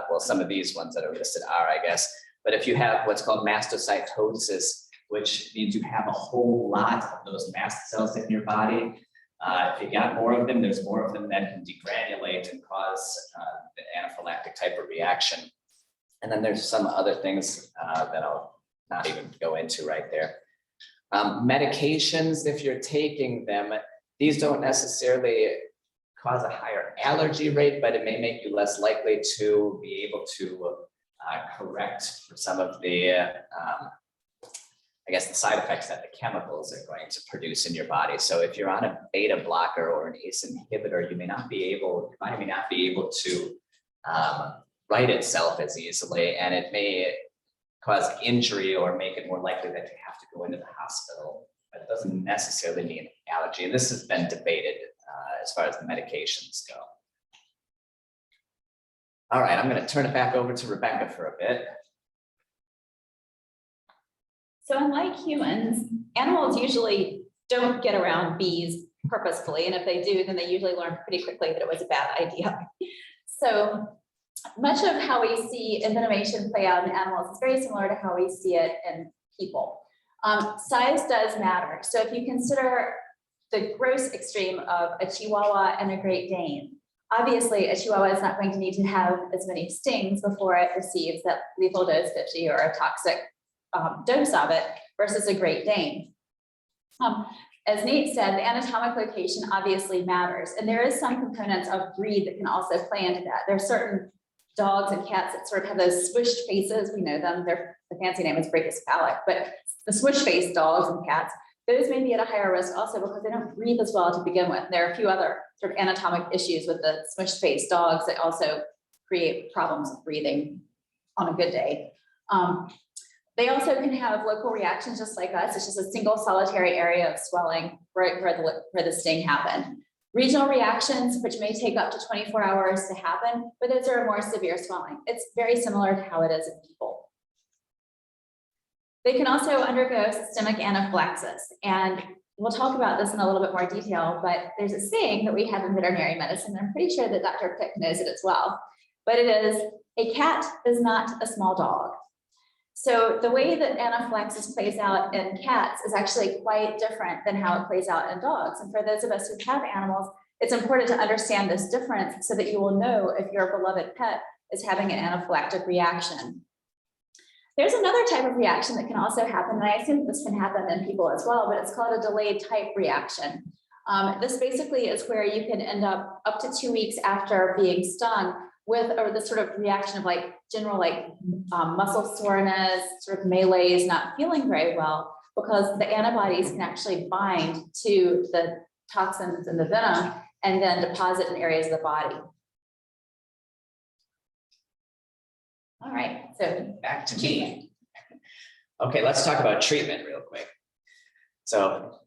[SPEAKER 5] Well, some of these ones that are listed are, I guess. But if you have what's called mastocytosis, which means you have a whole lot of those mast cells in your body. If you got more of them, there's more of them that can degranulate and cause the anaphylactic type of reaction. And then there's some other things that I'll not even go into right there. Medications, if you're taking them, these don't necessarily cause a higher allergy rate, but it may make you less likely to be able to correct for some of the I guess the side effects that the chemicals are going to produce in your body. So if you're on a beta blocker or an ACE inhibitor, your body may not be able to right itself as easily, and it may cause injury or make it more likely that you have to go into the hospital. But it doesn't necessarily mean allergy. And this has been debated as far as the medications go. All right, I'm going to turn it back over to Rebekah for a bit.
[SPEAKER 1] So unlike humans, animals usually don't get around bees purposefully. And if they do, then they usually learn pretty quickly that it was a bad idea. So much of how we see envenomation play out in animals is very similar to how we see it in people. Size does matter. So if you consider the gross extreme of a Chihuahua and a Great Dane, obviously a Chihuahua is not going to need to have as many stings before it receives that lethal dose 50 or a toxic dose of it versus a Great Dane. As Nate said, the anatomic location obviously matters, and there is some components of breed that can also play into that. There are certain dogs and cats that sort of have those swished faces. We know them. The fancy name is brachycephalic, but the swish face dogs and cats, those may be at a higher risk also because they don't breathe as well to begin with. There are a few other sort of anatomic issues with the swish face dogs that also create problems with breathing on a good day. They also can have local reactions just like us. It's just a single solitary area of swelling right where the sting happened. Regional reactions, which may take up to 24 hours to happen, but those are more severe swelling. It's very similar to how it is in people. They can also undergo systemic anaphylaxis. And we'll talk about this in a little bit more detail, but there's a saying that we have in veterinary medicine, and I'm pretty sure that Dr. Pick knows it as well. But it is, a cat is not a small dog. So the way that anaphylaxis plays out in cats is actually quite different than how it plays out in dogs. And for those of us who have animals, it's important to understand this difference so that you will know if your beloved pet is having an anaphylactic reaction. There's another type of reaction that can also happen, and I assume this can happen in people as well, but it's called a delayed type reaction. This basically is where you can end up to 2 weeks after being stung with the sort of reaction of general muscle soreness, sort of malaise, not feeling very well, because the antibodies can actually bind to the toxins in the venom and then deposit in areas of the body. All right, so
[SPEAKER 5] Back to me. Okay, let's talk about treatment real quick. So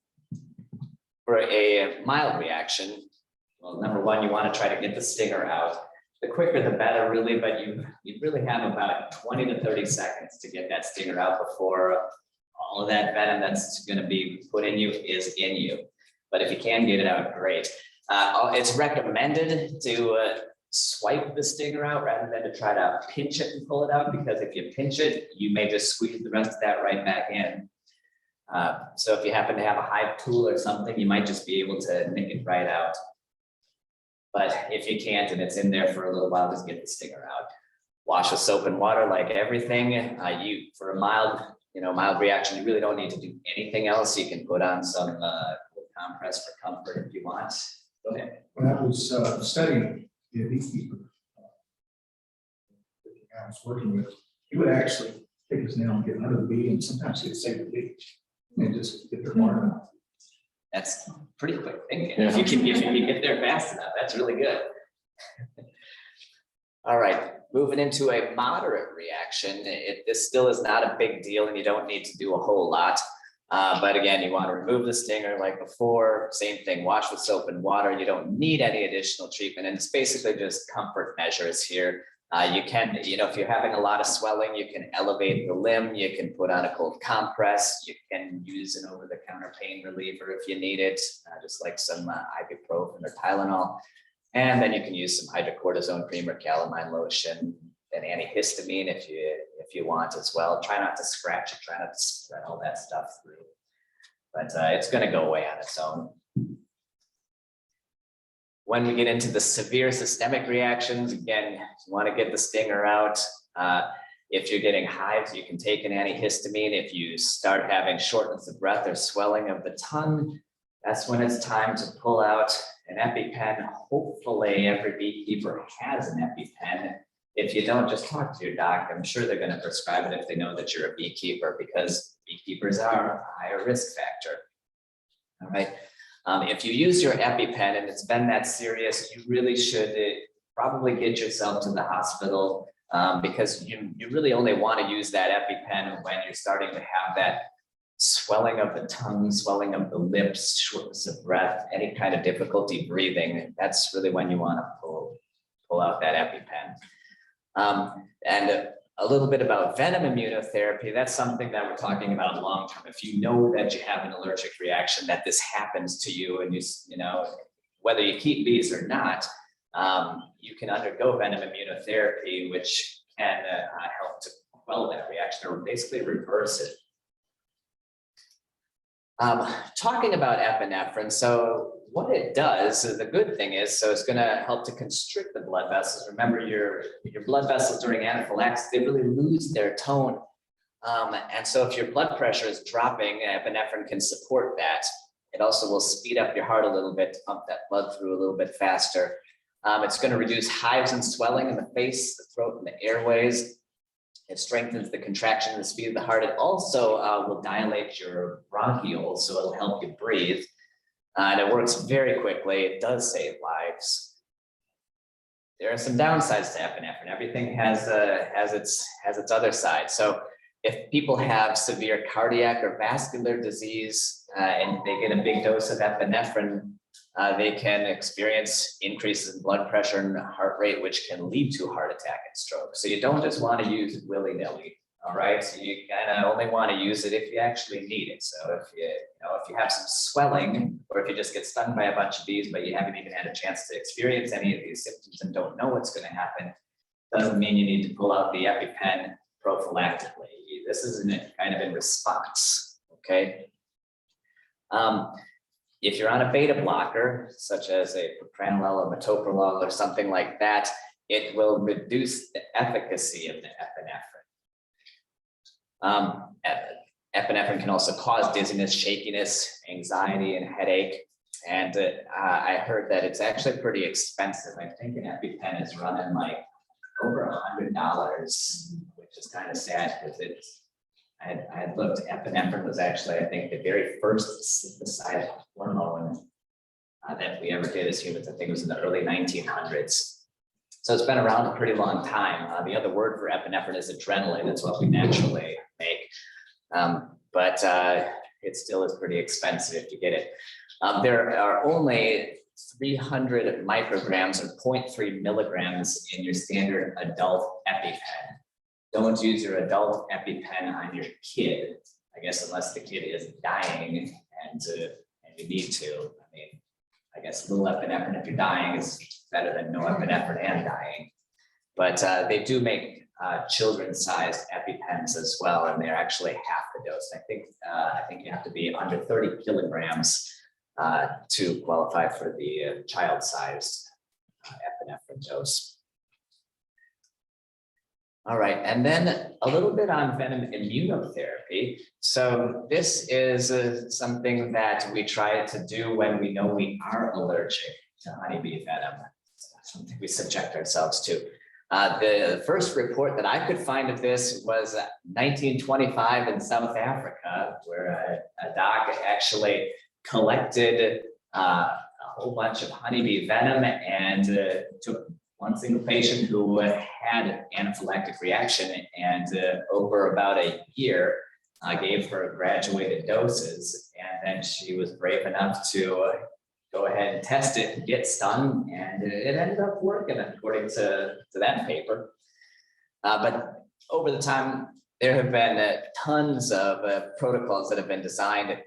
[SPEAKER 5] for a mild reaction, well, number one, you want to try to get the stinger out. The quicker the better, really, but you really have about 20 to 30 seconds to get that stinger out before all of that venom that's going to be put in you is in you. But if you can get it out, great. It's recommended to swipe the stinger out rather than to try to pinch it and pull it out, because if you pinch it, you may just squeeze the rest of that right back in. So if you happen to have a hive tool or something, you might just be able to nick it right out. But if you can't and it's in there for a little while, just get the stinger out. Wash with soap and water like everything. For a mild reaction, you really don't need to do anything else. You can put on some compress for comfort if you want. Go ahead.
[SPEAKER 7] When I was studying the beekeeper I was working with, he would actually take his nail and get under the bee, and sometimes he'd save the bee and just get their water out.
[SPEAKER 5] That's pretty quick thinking.
[SPEAKER 6] Yeah.
[SPEAKER 5] If you can get there fast enough, that's really good. All right. Moving into a moderate reaction, this still is not a big deal and you don't need to do a whole lot. But again, you want to remove the stinger like before, same thing, wash with soap and water. You don't need any additional treatment. And it's basically just comfort measures here. You can, if you're having a lot of swelling, you can elevate the limb, you can put on a cold compress, you can use an over-the-counter pain reliever if you need it, just like some ibuprofen or Tylenol. And then you can use some hydrocortisone cream or calamine lotion, and antihistamine if you want as well. Try not to scratch it, try not to spread all that stuff through. But it's going to go away on its own. When we get into the severe systemic reactions, again, you want to get the stinger out. If you're getting hives, you can take an antihistamine. If you start having shortness of breath or swelling of the tongue, that's when it's time to pull out an EpiPen. Hopefully every beekeeper has an EpiPen. If you don't, just talk to your doc. I'm sure they're going to prescribe it if they know that you're a beekeeper, because beekeepers are a higher risk factor. All right. If you use your EpiPen and it's been that serious, you really should probably get yourself to the hospital, because you really only want to use that EpiPen when you're starting to have that swelling of the tongue, swelling of the lips, shortness of breath, any kind of difficulty breathing. That's really when you want to pull out that EpiPen. And a little bit about venom immunotherapy. That's something that we're talking about long term. If you know that you have an allergic reaction, that this happens to you, and whether you keep bees or not, you can undergo venom immunotherapy, which can help to quell that reaction or basically reverse it. Talking about epinephrine, so what it does, the good thing is, so it's going to help to constrict the blood vessels. Remember, your blood vessels during anaphylaxis, they really lose their tone. And so if your blood pressure is dropping, epinephrine can support that. It also will speed up your heart a little bit to pump that blood through a little bit faster. It's going to reduce hives and swelling in the face, the throat, and the airways. It strengthens the contraction and the speed of the heart. It also will dilate your bronchioles, so it'll help you breathe. And it works very quickly. It does save lives. There are some downsides to epinephrine. Everything has its other side. So if people have severe cardiac or vascular disease and they get a big dose of epinephrine, they can experience increases in blood pressure and heart rate, which can lead to heart attack and stroke. So you don't just want to use it willy-nilly. All right, so you kind of only want to use it if you actually need it. So if you have some swelling, or if you just get stung by a bunch of bees, but you haven't even had a chance to experience any of these symptoms and don't know what's going to happen, doesn't mean you need to pull out the EpiPen prophylactically. This is kind of in response. Okay. If you're on a beta blocker, such as a propranolol or metoprolol or something like that, it will reduce the efficacy of the epinephrine. Epinephrine can also cause dizziness, shakiness, anxiety, and headache. And I heard that it's actually pretty expensive. I think an EpiPen is running like over $100, which is kind of sad because I had looked, epinephrine was actually, I think, the very first synthesized hormone that we ever did as humans. I think it was in the early 1900s. So it's been around a pretty long time. The other word for epinephrine is adrenaline. It's what we naturally make. But it still is pretty expensive if you get it. There are only 300 micrograms or 0.3 milligrams in your standard adult EpiPen. Don't use your adult EpiPen on your kid, I guess, unless the kid is dying and you need to. I mean, I guess a little epinephrine if you're dying is better than no epinephrine and dying. But they do make children-sized EpiPens as well, and they're actually half the dose. I think you have to be under 30 kilograms to qualify for the child-sized epinephrine dose. All right, and then a little bit on venom immunotherapy. So this is something that we try to do when we know we are allergic to honeybee venom. Something we subject ourselves to. The first report that I could find of this was 1925 in South Africa, where a doc actually collected a whole bunch of honeybee venom and took one single patient who had an anaphylactic reaction, and over about a year, gave her graduated doses, and then she was brave enough to go ahead and test it, get stung, and it ended up working according to that paper. But over the time, there have been tons of protocols that have been designed.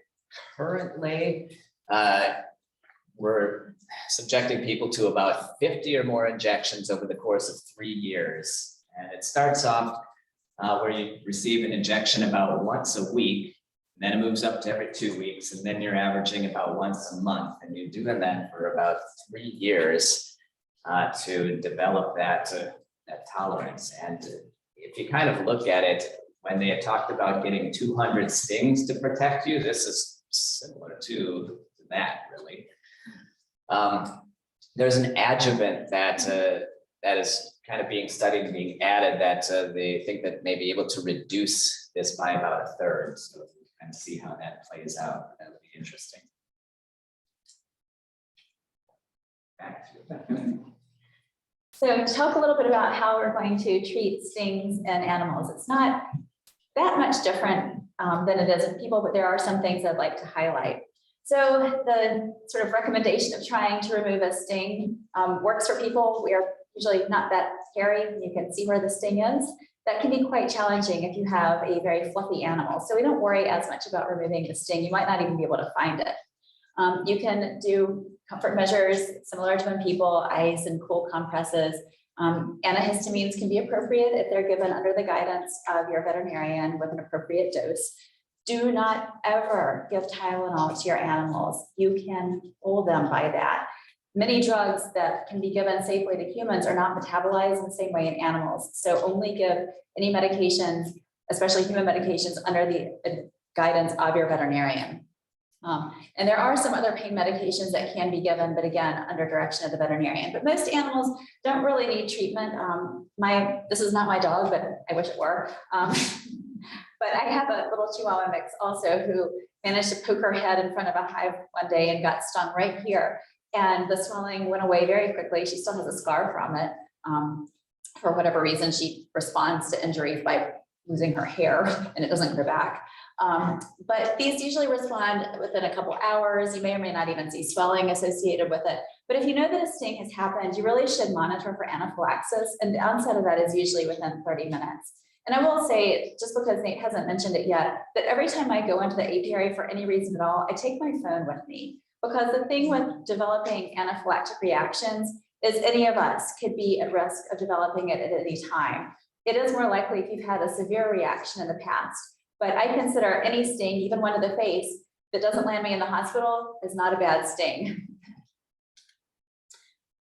[SPEAKER 5] Currently, we're subjecting people to about 50 or more injections over the course of 3 years. And it starts off where you receive an injection about once a week, and then it moves up to every 2 weeks, and then you're averaging about once a month. And you're doing that for about 3 years to develop that tolerance. And if you kind of look at it, when they had talked about getting 200 stings to protect you, this is similar to that, really. There's an adjuvant that is kind of being studied and being added that they think that may be able to reduce this by about a third. So we can see how that plays out. That would be interesting. Back to Rebekah.
[SPEAKER 1] So to talk a little bit about how we're going to treat stings in animals, it's not that much different than it is in people, but there are some things I'd like to highlight. So the sort of recommendation of trying to remove a sting works for people. We are usually not that scary. You can see where the sting is. That can be quite challenging if you have a very fluffy animal. So we don't worry as much about removing the sting. You might not even be able to find it. You can do comfort measures similar to in people, ice and cool compresses. Antihistamines can be appropriate if they're given under the guidance of your veterinarian with an appropriate dose. Do not ever give Tylenol to your animals. You can hold them by that. Many drugs that can be given safely to humans are not metabolized in the same way in animals. So only give any medications, especially human medications, under the guidance of your veterinarian. And there are some other pain medications that can be given, but again, under direction of the veterinarian. But most animals don't really need treatment. This is not my dog, but I wish it were. But I have a little Chihuahua mix also who managed to poke her head in front of a hive one day and got stung right here. And the swelling went away very quickly. She still has a scar from it. For whatever reason, she responds to injuries by losing her hair and it doesn't grow back. But these usually respond within a couple hours. You may or may not even see swelling associated with it. But if you know that a sting has happened, you really should monitor for anaphylaxis. And the onset of that is usually within 30 minutes. And I will say, just because Nate hasn't mentioned it yet, that every time I go into the apiary for any reason at all, I take my phone with me. Because the thing with developing anaphylactic reactions is any of us could be at risk of developing it at any time. It is more likely if you've had a severe reaction in the past. But I consider any sting, even one to the face, that doesn't land me in the hospital is not a bad sting.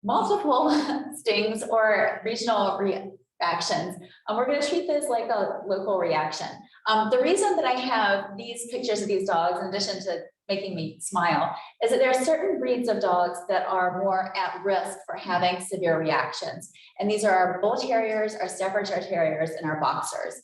[SPEAKER 1] Multiple stings or regional reactions, we're going to treat this like a local reaction. The reason that I have these pictures of these dogs, in addition to making me smile, is that there are certain breeds of dogs that are more at risk for having severe reactions. And these are our bull terriers, our Staffordshire terriers, and our boxers.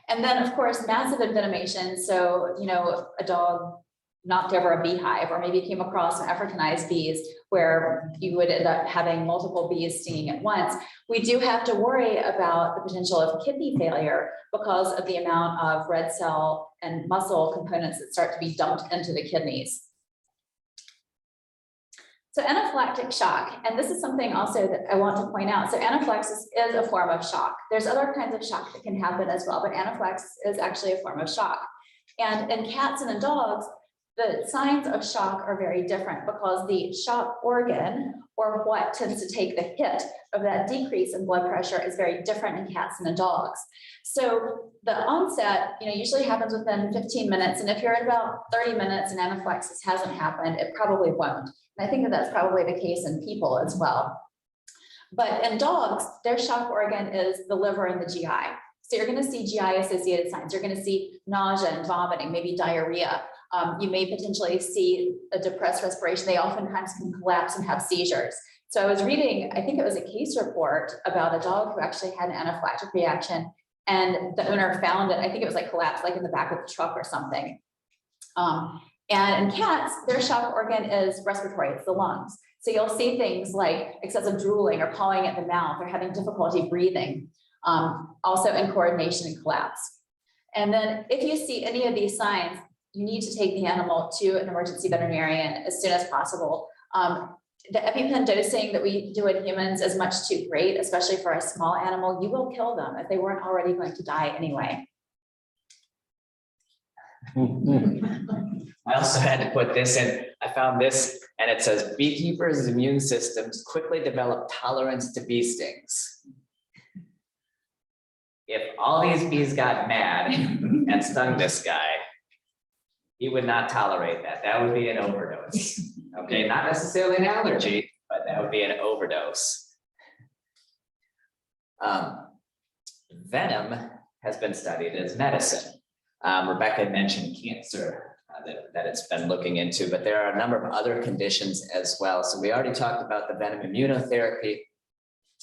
[SPEAKER 1] And then, of course, massive envenomation. So, you know, a dog knocked over a beehive, or maybe came across some Africanized bees where you would end up having multiple bees stinging at once. We do have to worry about the potential of kidney failure because of the amount of red cell and muscle components that start to be dumped into the kidneys. So anaphylactic shock, and this is something also that I want to point out. So anaphylaxis is a form of shock. There's other kinds of shock that can happen as well, but anaphylaxis is actually a form of shock. And in cats and in dogs, the signs of shock are very different because the shock organ, or what tends to take the hit of that decrease in blood pressure, is very different in cats and in dogs. So the onset, usually happens within 15 minutes. And if you're at about 30 minutes and anaphylaxis hasn't happened, it probably won't. And I think that that's probably the case in people as well. But in dogs, their shock organ is the liver and the GI. So you're going to see GI associated signs. You're going to see nausea and vomiting, maybe diarrhea. You may potentially see a depressed respiration. They oftentimes can collapse and have seizures. So I was reading, I think it was a case report about a dog who actually had an anaphylactic reaction, and the owner found it, I think it was like collapsed, like in the back of the truck or something. And in cats, their shock organ is respiratory, it's the lungs. So you'll see things like excessive drooling or pawing at the mouth or having difficulty breathing, also in coordination and collapse. And then if you see any of these signs, you need to take the animal to an emergency veterinarian as soon as possible. The EpiPen dosing that we do in humans is much too great, especially for a small animal. You will kill them if they weren't already going to die anyway.
[SPEAKER 5] I also had to put this in. I found this and it says beekeepers' immune systems quickly develop tolerance to bee stings. If all these bees got mad and stung this guy, he would not tolerate that. That would be an overdose. Okay, not necessarily an allergy, but that would be an overdose. Venom has been studied as medicine. Rebekah mentioned cancer that it's been looking into, but there are a number of other conditions as well. So we already talked about the venom immunotherapy,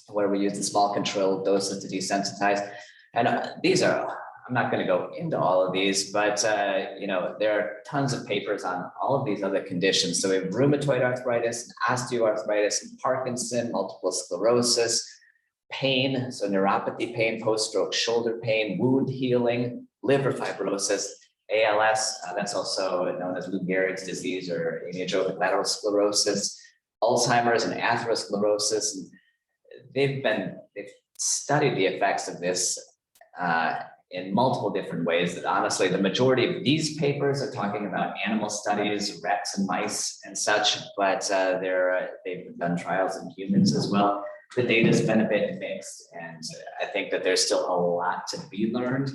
[SPEAKER 5] where we use the small controlled doses to desensitize. And these are, I'm not going to go into all of these, but there are tons of papers on all of these other conditions. So we have rheumatoid arthritis, and osteoarthritis, and Parkinson, multiple sclerosis, pain, so neuropathy pain, post-stroke shoulder pain, wound healing, liver fibrosis, ALS, that's also known as Lou Gehrig's disease or amyotrophic lateral sclerosis, Alzheimer's and atherosclerosis. And they've studied the effects of this in multiple different ways. That honestly, the majority of these papers are talking about animal studies, rats and mice and such, but they've done trials in humans as well. The data's been a bit mixed, and I think that there's still a lot to be learned,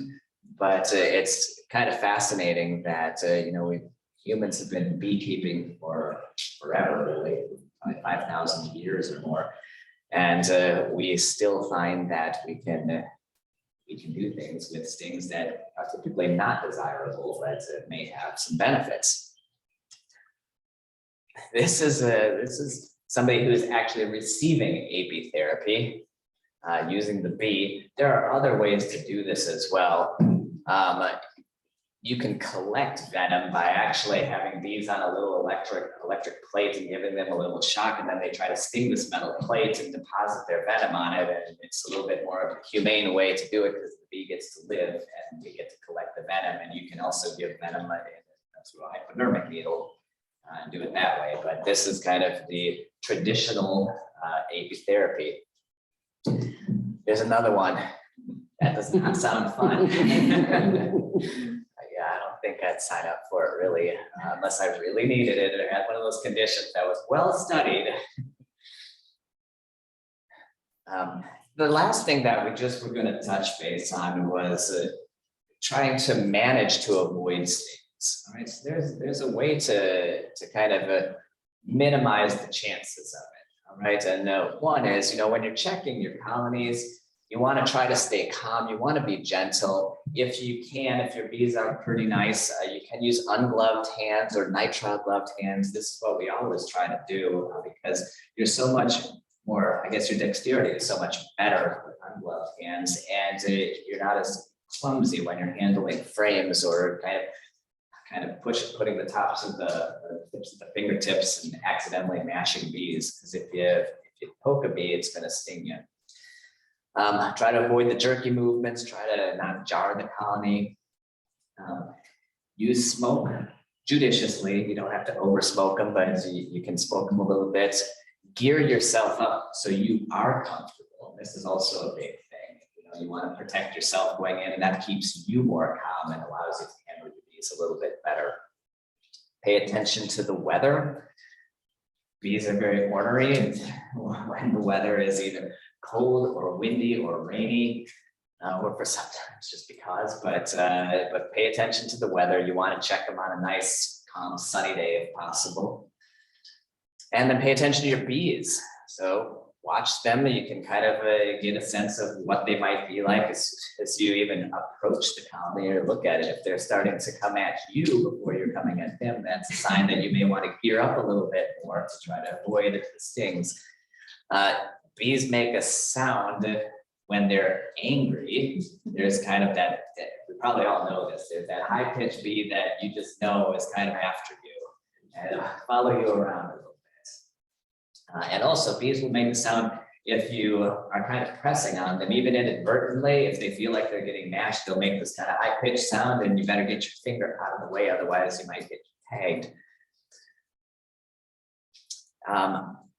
[SPEAKER 5] but it's kind of fascinating that, humans have been beekeeping for forever, really, probably 5,000 years or more. And we still find that we can do things with stings that are typically not desirable, but may have some benefits. This is somebody who is actually receiving apitherapy using the bee. There are other ways to do this as well. You can collect venom by actually having bees on a little electric plate and giving them a little shock, and then they try to sting this metal plate and deposit their venom on it. And it's a little bit more of a humane way to do it because the bee gets to live and we get to collect the venom. And you can also give venom through a hypodermic needle and do it that way. But this is kind of the traditional apitherapy. There's another one. That does not sound fun. Yeah, I don't think I'd sign up for it really, unless I really needed it or had one of those conditions that was well studied. The last thing that we just were going to touch base on was trying to manage to avoid stings. All right, so there's a way to kind of minimize the chances of it. All right, and one is, when you're checking your colonies, you want to try to stay calm. You want to be gentle. If you can, if your bees are pretty nice, you can use ungloved hands or nitrile gloved hands. This is what we always try to do because you're so much more, I guess your dexterity is so much better with ungloved hands, and you're not as clumsy when you're handling frames or kind of putting the tops of the tips of the fingertips and accidentally mashing bees. Because if you poke a bee, it's going to sting you. Try to avoid the jerky movements, try to not jar the colony. Use smoke judiciously. You don't have to over smoke them, but you can smoke them a little bit. Gear yourself up so you are comfortable. This is also a big thing. You want to protect yourself going in, and that keeps you more calm and allows you to handle your bees a little bit better. Pay attention to the weather. Bees are very ornery, and when the weather is either cold or windy or rainy, or for sometimes just because, but pay attention to the weather. You want to check them on a nice, calm, sunny day if possible. And then pay attention to your bees. So watch them. You can kind of get a sense of what they might be like as you even approach the colony or look at it. If they're starting to come at you before you're coming at them, that's a sign that you may want to gear up a little bit more to try to avoid the stings. Bees make a sound when they're angry. There's kind of that we probably all know this. There's that high-pitched bee that you just know is kind of after you and follow you around a little And also bees will make a sound if you are kind of pressing on them, even inadvertently. If they feel like they're getting mashed, they'll make this kind of high pitched sound, and you better get your finger out of the way, otherwise you might get tagged.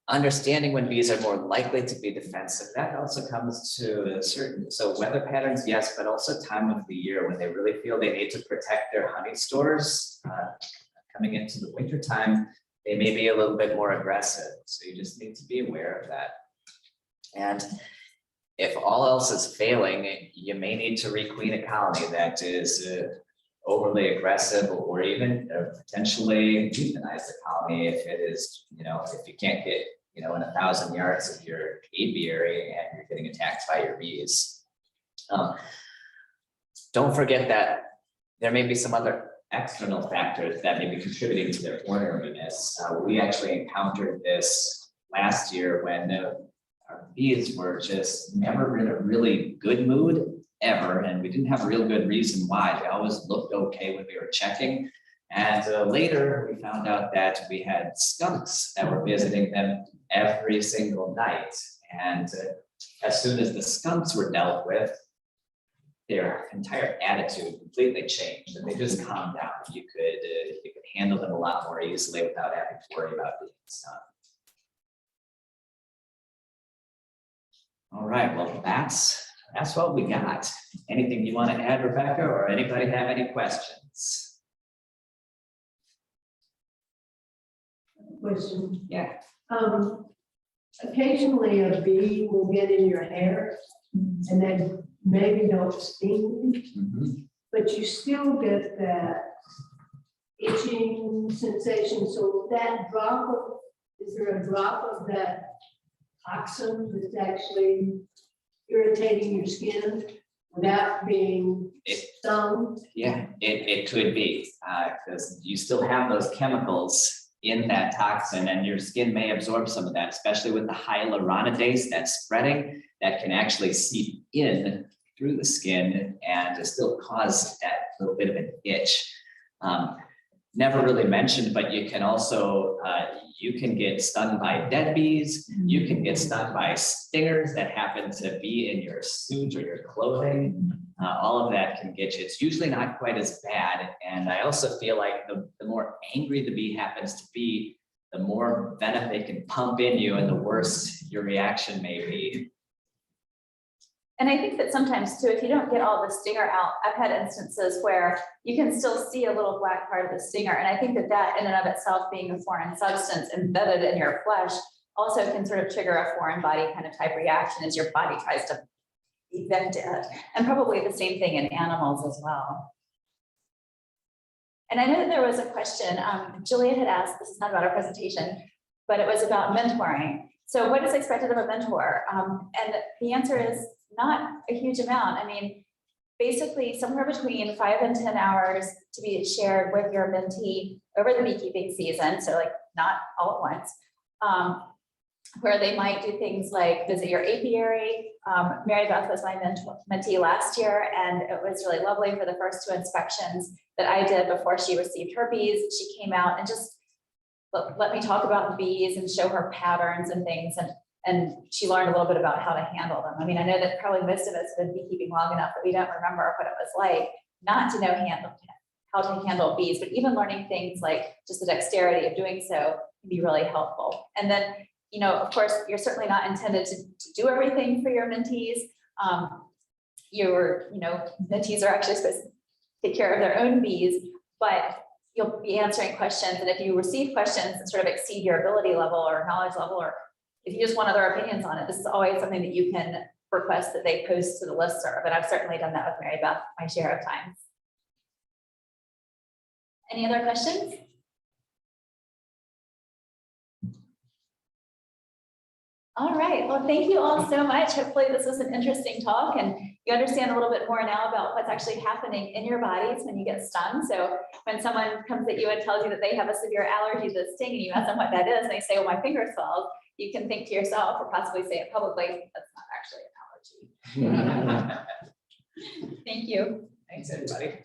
[SPEAKER 5] Understanding when bees are more likely to be defensive, that also comes to a certain, so weather patterns, yes, but also time of the year when they really feel they need to protect their honey stores. Coming into the winter time, they may be a little bit more aggressive. So you just need to be aware of that. And if all else is failing, you may need to requeen a colony that is overly aggressive, or even potentially euthanize the colony if it is, if you can't get, in 1,000 yards of your apiary and you're getting attacked by your bees. Don't forget that there may be some other external factors that may be contributing to their orneriness. We actually encountered this last year when our bees were just never in a really good mood ever, and we didn't have a real good reason why. They always looked okay when we were checking. And later we found out that we had skunks that were visiting them every single night. And as soon as the skunks were dealt with, their entire attitude completely changed, and they just calmed down. You could handle them a lot more easily without having to worry about being stung. All right, well, that's what we got. Anything you want to add, Rebekah, or anybody have any questions?
[SPEAKER 8] Question.
[SPEAKER 5] Yeah.
[SPEAKER 8] Occasionally a bee will get in your hair and they maybe don't sting you, but you still get that itching sensation. So that is there a drop of that toxin that's actually irritating your skin without being stung?
[SPEAKER 5] Yeah, it could be, because you still have those chemicals in that toxin, and your skin may absorb some of that, especially with the hyaluronidase that's spreading, that can actually seep in through the skin and still cause that little bit of an itch. Never really mentioned, but you can also, you can get stung by dead bees. You can get stung by stingers that happen to be in your suit or your clothing. All of that can get you. It's usually not quite as bad. And I also feel like the more angry the bee happens to be, the more venom they can pump in you and the worse your reaction may be.
[SPEAKER 1] And I think that sometimes too, if you don't get all the stinger out, I've had instances where you can still see a little black part of the stinger. And I think that that in and of itself, being a foreign substance embedded in your flesh, also can sort of trigger a foreign body kind of type reaction as your body tries to evict it. And probably the same thing in animals as well. And I know that there was a question, Julia had asked, this is not about our presentation, but it was about mentoring. So what is expected of a mentor? And the answer is not a huge amount. I mean, basically somewhere between 5 and 10 hours to be shared with your mentee over the beekeeping season. So like not all at once, where they might do things like visit your apiary. Mary Beth was my mentee last year, and it was really lovely for the first 2 inspections that I did before she received her bees. She came out and just let me talk about the bees and show her patterns and things. And she learned a little bit about how to handle them. I mean, I know that probably most of us have been beekeeping long enough that we don't remember what it was like not to know how to handle bees, but even learning things like just the dexterity of doing so can be really helpful. And then, of course, you're certainly not intended to do everything for your mentees. Your mentees are actually supposed to take care of their own bees, but you'll be answering questions. And if you receive questions that sort of exceed your ability level or knowledge level, or if you just want other opinions on it, this is always something that you can request that they post to the listserv. And I've certainly done that with Mary Beth my share of times. Any other questions? All right, well, thank you all so much. Hopefully this was an interesting talk and you understand a little bit more now about what's actually happening in your bodies when you get stung. So when someone comes at you and tells you that they have a severe allergy to the sting and you ask them what that is, and they say, well, my finger swells, you can think to yourself or possibly say it publicly, that's not actually an allergy. Thank you.
[SPEAKER 5] Thanks, everybody.